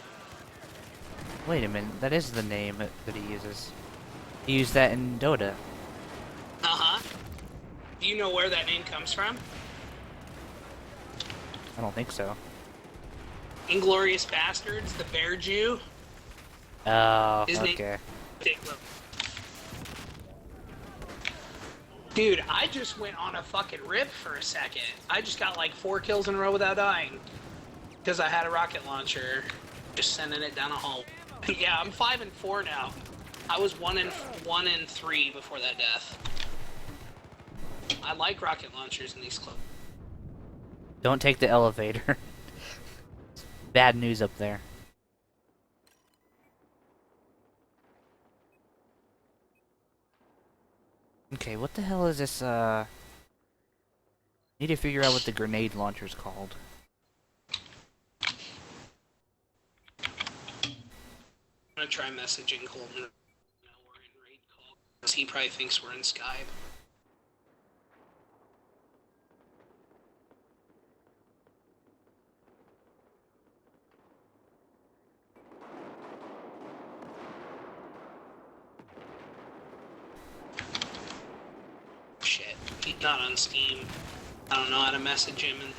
Wait a minute, that is the name that he uses. He used that in Dota. Uh-huh. Do you know where that name comes from? I don't think so. Inglorious Bastards, the Bear Jew. Oh, His name- okay. Dude, I just went on a fucking rip for a second. I just got like 4 kills in a row without dying. Because I had a rocket launcher. Just sending it down a hole. Yeah, I'm 5 and 4 now. I was 1 and 3 before that death. I like rocket launchers in these clubs. Don't take the elevator. Bad news up there. Okay, what the hell is this, Need to figure out what the grenade launcher's called. I'm gonna try messaging Colton. Now we're in raid call. 'Cause he probably thinks we're in Skype. Shit, he's not on Steam. I don't know how to message him and...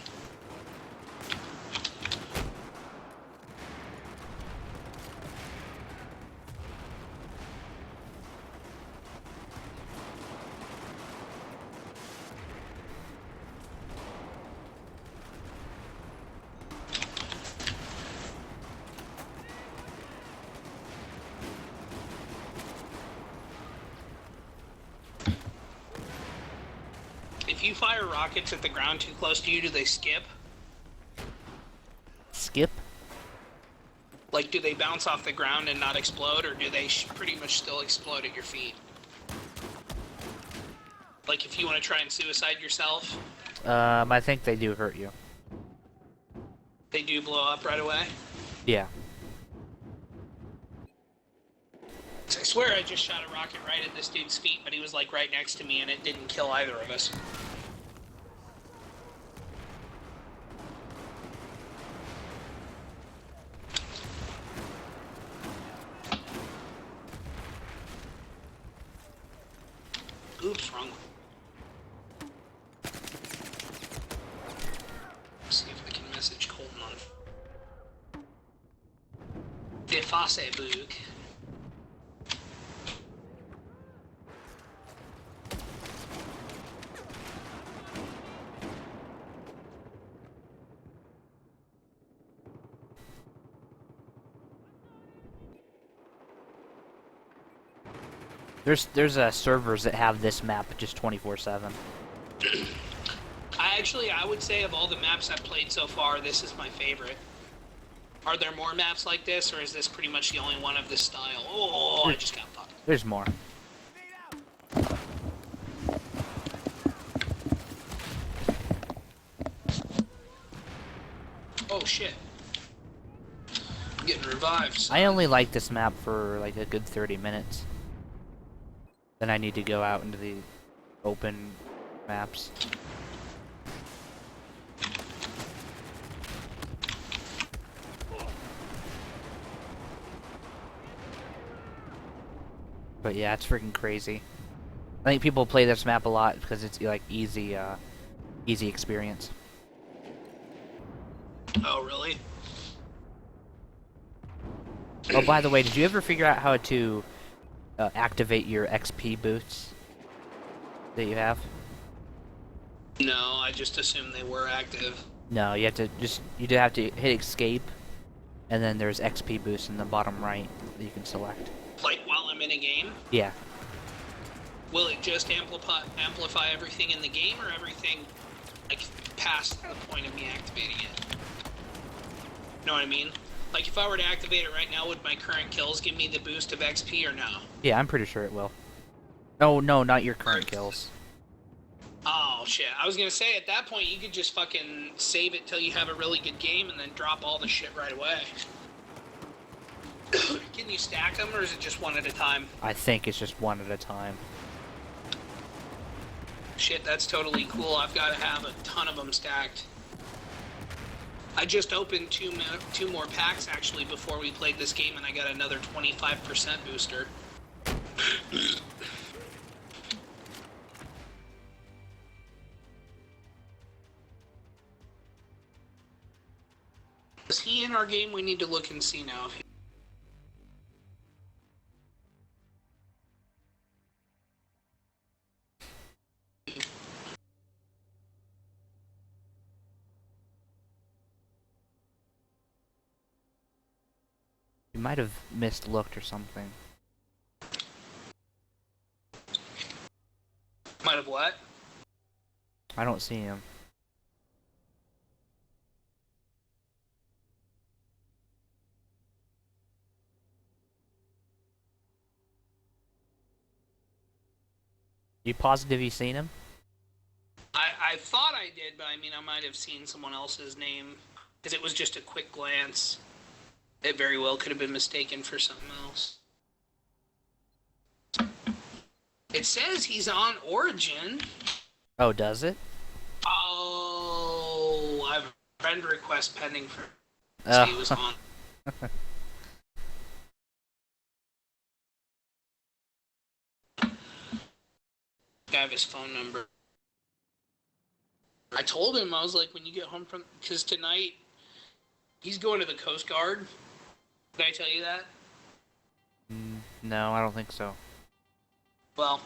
If you fire rockets at the ground too close to you, do they skip? Skip? Like, do they bounce off the ground and not explode, or do they pretty much still explode at your feet? Like, if you want to try and suicide yourself, I think they do hurt you. they do blow up right away? Yeah. I swear I just shot a rocket right at this dude's feet, but he was, like, right next to me, and it didn't kill either of us. Oops, wrong one. Let's see if I can message Colton on the Facebook. There's servers that have this map just 24/7. I would say of all the maps I've played so far, this is my favorite. Are there more maps like this, or is this pretty much the only one of this style? Oh, I just got fucked. There's more. Oh shit. I'm getting revived. So. I only like this map for like a good 30 minutes. Then I need to go out into the open maps. But yeah, it's freaking crazy. I think people play this map a lot because it's like easy experience. Oh really? Oh, by the way, did you ever figure out how to activate your XP boosts that you have? No, I just assumed they were active. No, you have to hit escape, and then there's XP boost in the bottom right that you can select. Like while I'm in a game? Yeah. Will it just amplify everything in the game, or everything like past the point of me activating it? Know what I mean? Like if I were to activate it right now, would my current kills give me the boost of XP or no? Yeah, I'm pretty sure it will. Oh no, not your current Right. kills. Oh shit, I was gonna say at that point you could just fucking save it till you have a really good game and then drop all the shit right away. Can you stack them, or is it just one at a time? I think it's just one at a time. Shit, that's totally cool. I've got to have a ton of them stacked. I just opened two more packs actually before we played this game, and I got another 25% booster. Is he in our game? We need to look and see now. You might have mislooked or something. Might have what? I don't see him. You positive you seen him? I thought I did, but I mean, I might have seen someone else's name. Because it was just a quick glance. It very well could have been mistaken for something else. It says he's on Origin. Oh, does it? Oh, I have a friend request pending for. Oh. He was on. I have his phone number. I told him, I was like, when you get home from, because tonight he's going to the Coast Guard. Did I tell you that? No, I don't think so. Well,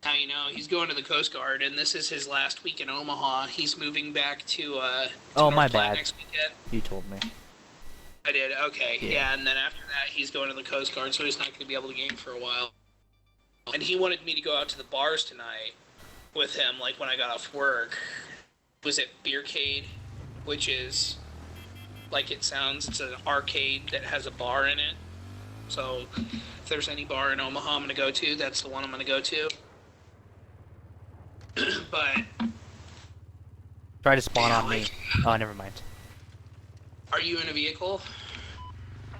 now you know, he's going to the Coast Guard, and this is his last week in Omaha. He's moving back to Oh, North my Platte bad. next weekend. You told me. I did, okay. Yeah. Yeah, and then after that, he's going to the Coast Guard, so he's not going to be able to game for a while. And he wanted me to go out to the bars tonight with him, like when I got off work. Was it Beercade, which is, like it sounds, it's an arcade that has a bar in it. So if there's any bar in Omaha I'm going to go to, that's the one I'm going to go to. But Try to spawn Yeah, on me. like- Oh, never mind. are you in a vehicle?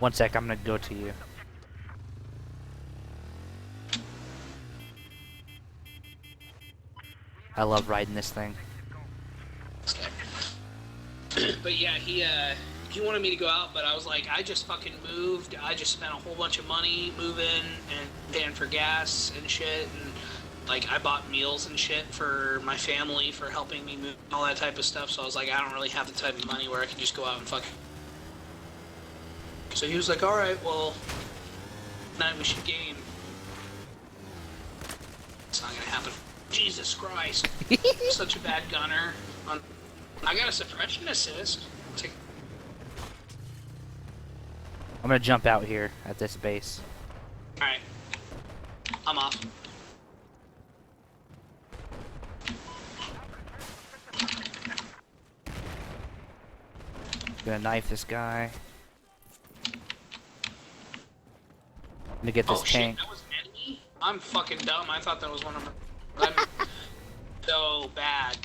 One sec, I'm gonna go to you. I love riding this thing. But yeah, he wanted me to go out, but I was like, I just fucking moved. I just spent a whole bunch of money moving and paying for gas and shit, and like I bought meals and shit for my family for helping me move, all that type of stuff. So I was like, I don't really have the type of money where I can just go out and fuck. So he was like, all right, well, tonight we should game. It's not gonna happen. Jesus Christ, such a bad gunner. I got a suppression assist. Take I'm gonna jump out here at this base. Alright. I'm off. Gonna knife this guy. Gonna get this Oh tank. shit, that was an enemy? I'm fucking dumb. I thought that was one of my... I'm so bad.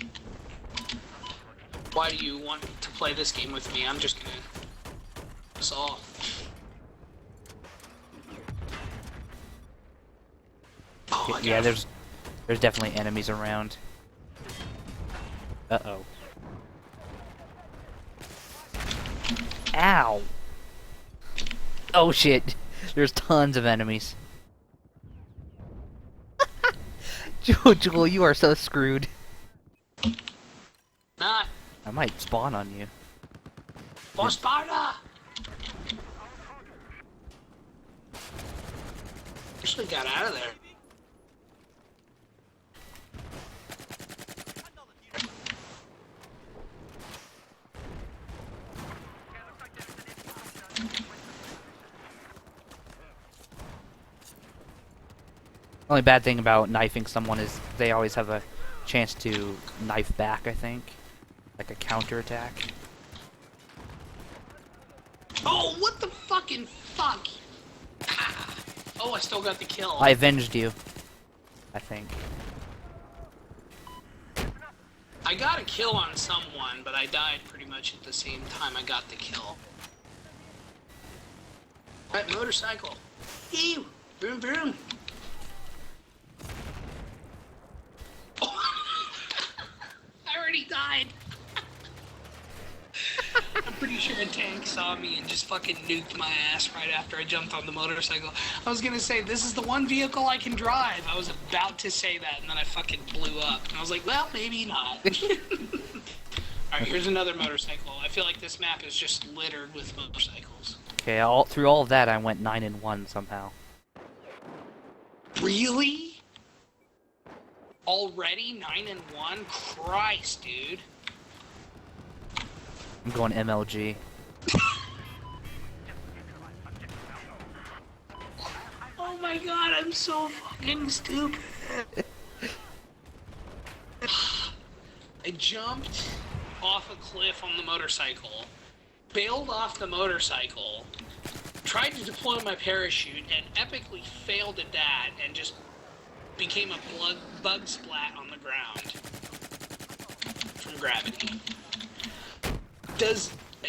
Why do you want to play this game with me? I'm just gonna... Us all. Oh, I Yeah, got there's definitely enemies around. Uh-oh. Ow! Oh shit! There's tons of enemies. Jewel, you are so screwed. not. I might spawn on you. For Sparta! Actually got out of there. Only bad thing about knifing someone is they always have a chance to knife back, I think. Like a counterattack. Oh, what the fucking fuck? Ah. Oh, I still got the kill. I avenged you. I think. I got a kill on someone, but I died pretty much at the same time I got the kill. That motorcycle. Ew. Vroom vroom. Oh. I already died. I'm pretty sure a tank saw me and just fucking nuked my ass right after I jumped on the motorcycle. I was gonna say, this is the one vehicle I can drive. I was about to say that, and then I fucking blew up. And I was like, well, maybe not. Alright, here's another motorcycle. I feel like this map is just littered with motorcycles. Okay, through all of that, I went 9-1 somehow. Really? Already 9-1? Christ, dude. I'm going MLG. Oh my god, I'm so fucking stupid. I jumped off a cliff on the motorcycle, bailed off the motorcycle, tried to deploy my parachute, and epically failed at that, and just became a bug splat on the ground from gravity.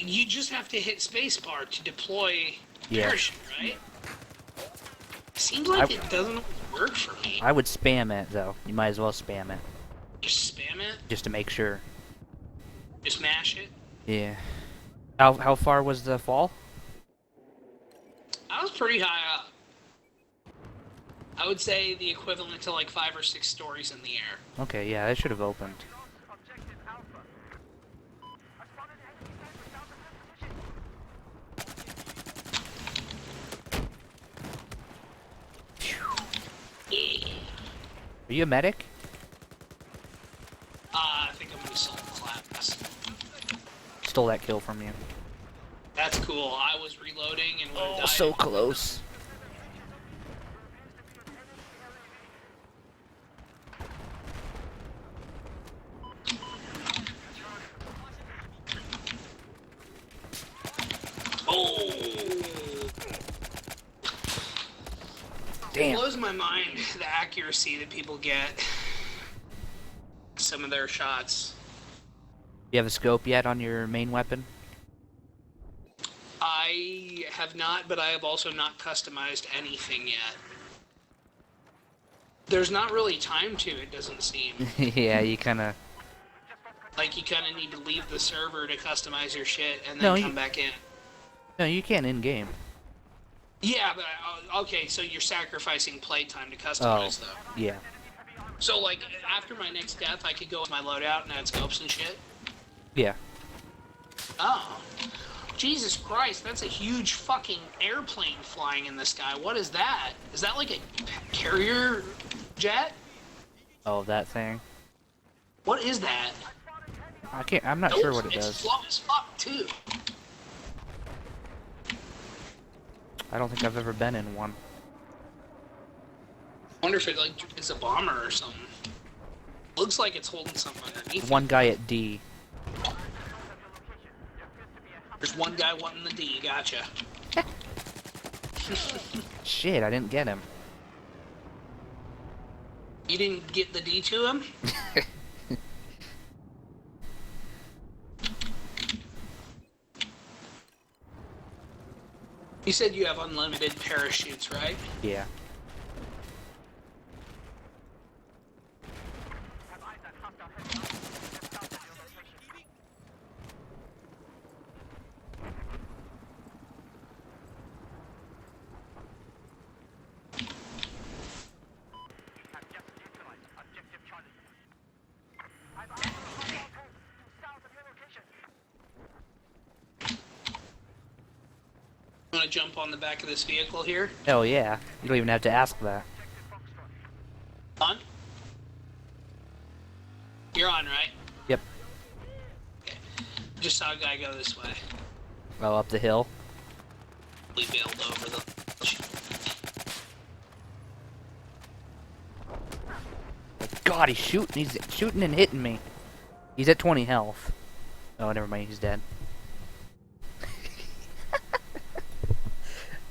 You just have to hit spacebar to deploy parachute, right? Seems like it doesn't work for me. I would spam it, though. You might as well spam it. Just spam it? Just to make sure. Just mash it? Yeah. How far was the fall? I was pretty high up. I would say the equivalent to like 5 or 6 stories in the air. Okay, yeah, that should have opened. Yeah. Are you a medic? I think I'm gonna assault class. Stole that kill from you. That's cool. I was reloading and would have died. So close. Oh! Damn. It blows my mind the accuracy that people get. Some of their shots. You have a scope yet on your main weapon? I have not, but I have also not customized anything yet. There's not really time to, it doesn't seem. Yeah, you kind of... Like, you kind of need to leave the server to customize your shit and No, then come back in. No, you can in-game. Yeah, but, okay, so you're sacrificing playtime to customize, though. Yeah. So, like, after my next death, I could go with my loadout and add scopes and shit? Yeah. Oh. Jesus Christ, that's a huge fucking airplane flying in the sky. What is that? Is that like a carrier jet? Oh, that thing. What is that? I'm not sure what it It's does. slow as fuck, too. I don't think I've ever been in one. I wonder if it, like, is a bomber or something. Looks like it's holding something underneath. One guy at D. There's one guy wanting the D, gotcha. Shit, I didn't get him. You didn't get the D to him? You said you have unlimited parachutes, right? Yeah. You want to jump on the back of this vehicle here? Oh yeah. You don't even have to ask that. On? You're on, right? Yep. Okay. Just saw a guy go this way. Oh, up the hill. We bailed over the... God, he's shooting. He's shooting and hitting me. He's at 20 health. Oh, never mind. He's dead.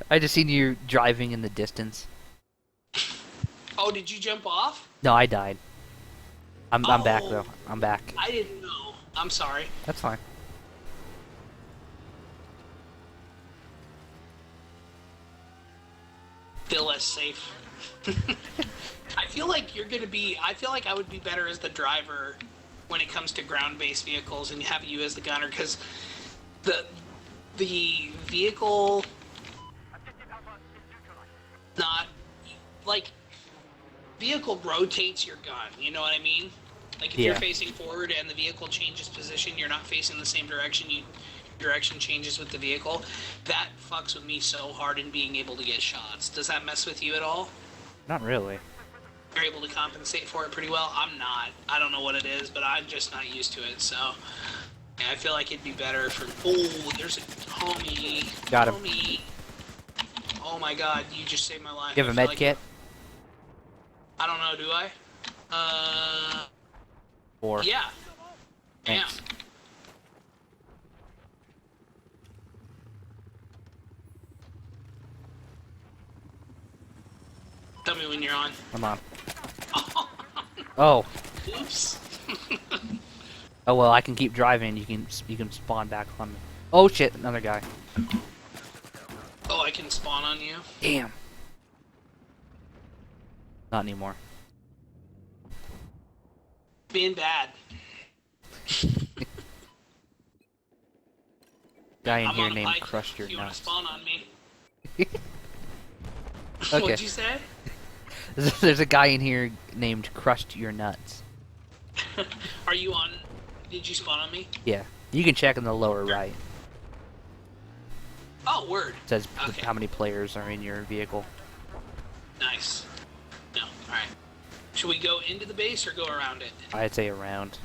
I just seen you driving in the distance. Oh, did you jump off? No, I died. I'm back though. I'm back. I didn't know. I'm sorry. That's fine. Feel less safe. I feel like you're gonna be... I feel like I would be better as the driver when it comes to ground-based vehicles and have you as the gunner, because the vehicle... Not... Like, vehicle rotates your gun, you know what I mean? Like if you're Yeah. facing forward and the vehicle changes position, you're not facing the same direction. Direction changes with the vehicle. That fucks with me so hard in being able to get shots. Does that mess with you at all? Not really. You're able to compensate for it pretty well. I'm not. I don't know what it is, but I'm just not used to it. So yeah, I feel like it'd be better for. Oh, there's a homie. Got him. Homie. Oh my god, you just saved my life. You have a I med feel kit? I don't know, do I? Or Yeah. Damn. Thanks. Tell me when you're on. Come on. Oh. Oops. Oh well, I can keep driving. You can spawn back on me. Oh shit, another guy. Oh, I can spawn on you? Damn. Not anymore. Being bad. Guy in I'm here on a named bike Crushed Your if you want to Nuts. spawn on me. Okay. What'd you say? There's a guy in here named Crushed Your Nuts. Are you on? Did you spawn on me? Yeah. You can check in the lower right. Oh, word. It says Okay. how many players are in your vehicle. Nice. No, alright. Should we go into the base or go around it? I'd say around.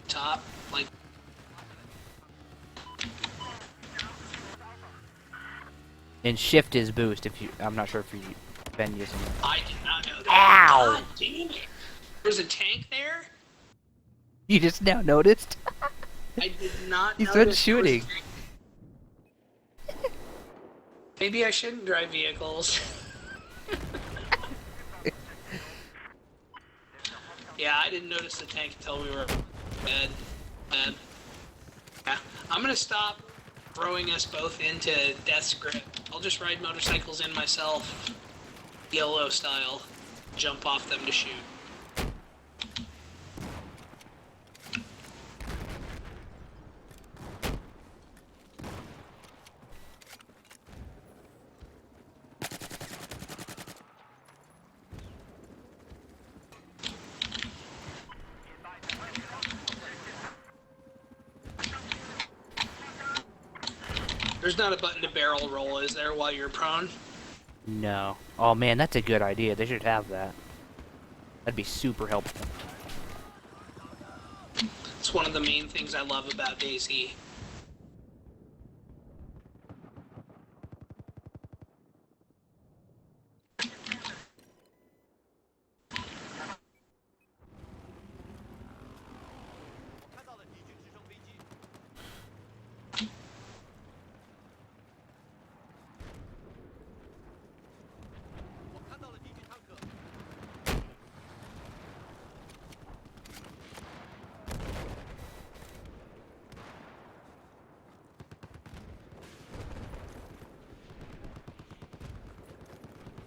Top? Like, And shift is boost if you. I'm not sure if you've been using it. I did not know that. Ow! God damn it. There's a tank there? You just now noticed? I did not He's know been there was a shooting. tank. Maybe I shouldn't drive vehicles. Yeah, I didn't notice the tank until we were dead. Yeah, I'm gonna stop throwing us both into death's grip. I'll just ride motorcycles in myself, YOLO style, jump off them to shoot. There's not a button to barrel roll, is there, while you're prone? No. Oh man, that's a good idea. They should have that. That'd be super helpful. It's one of the main things I love about DayZ.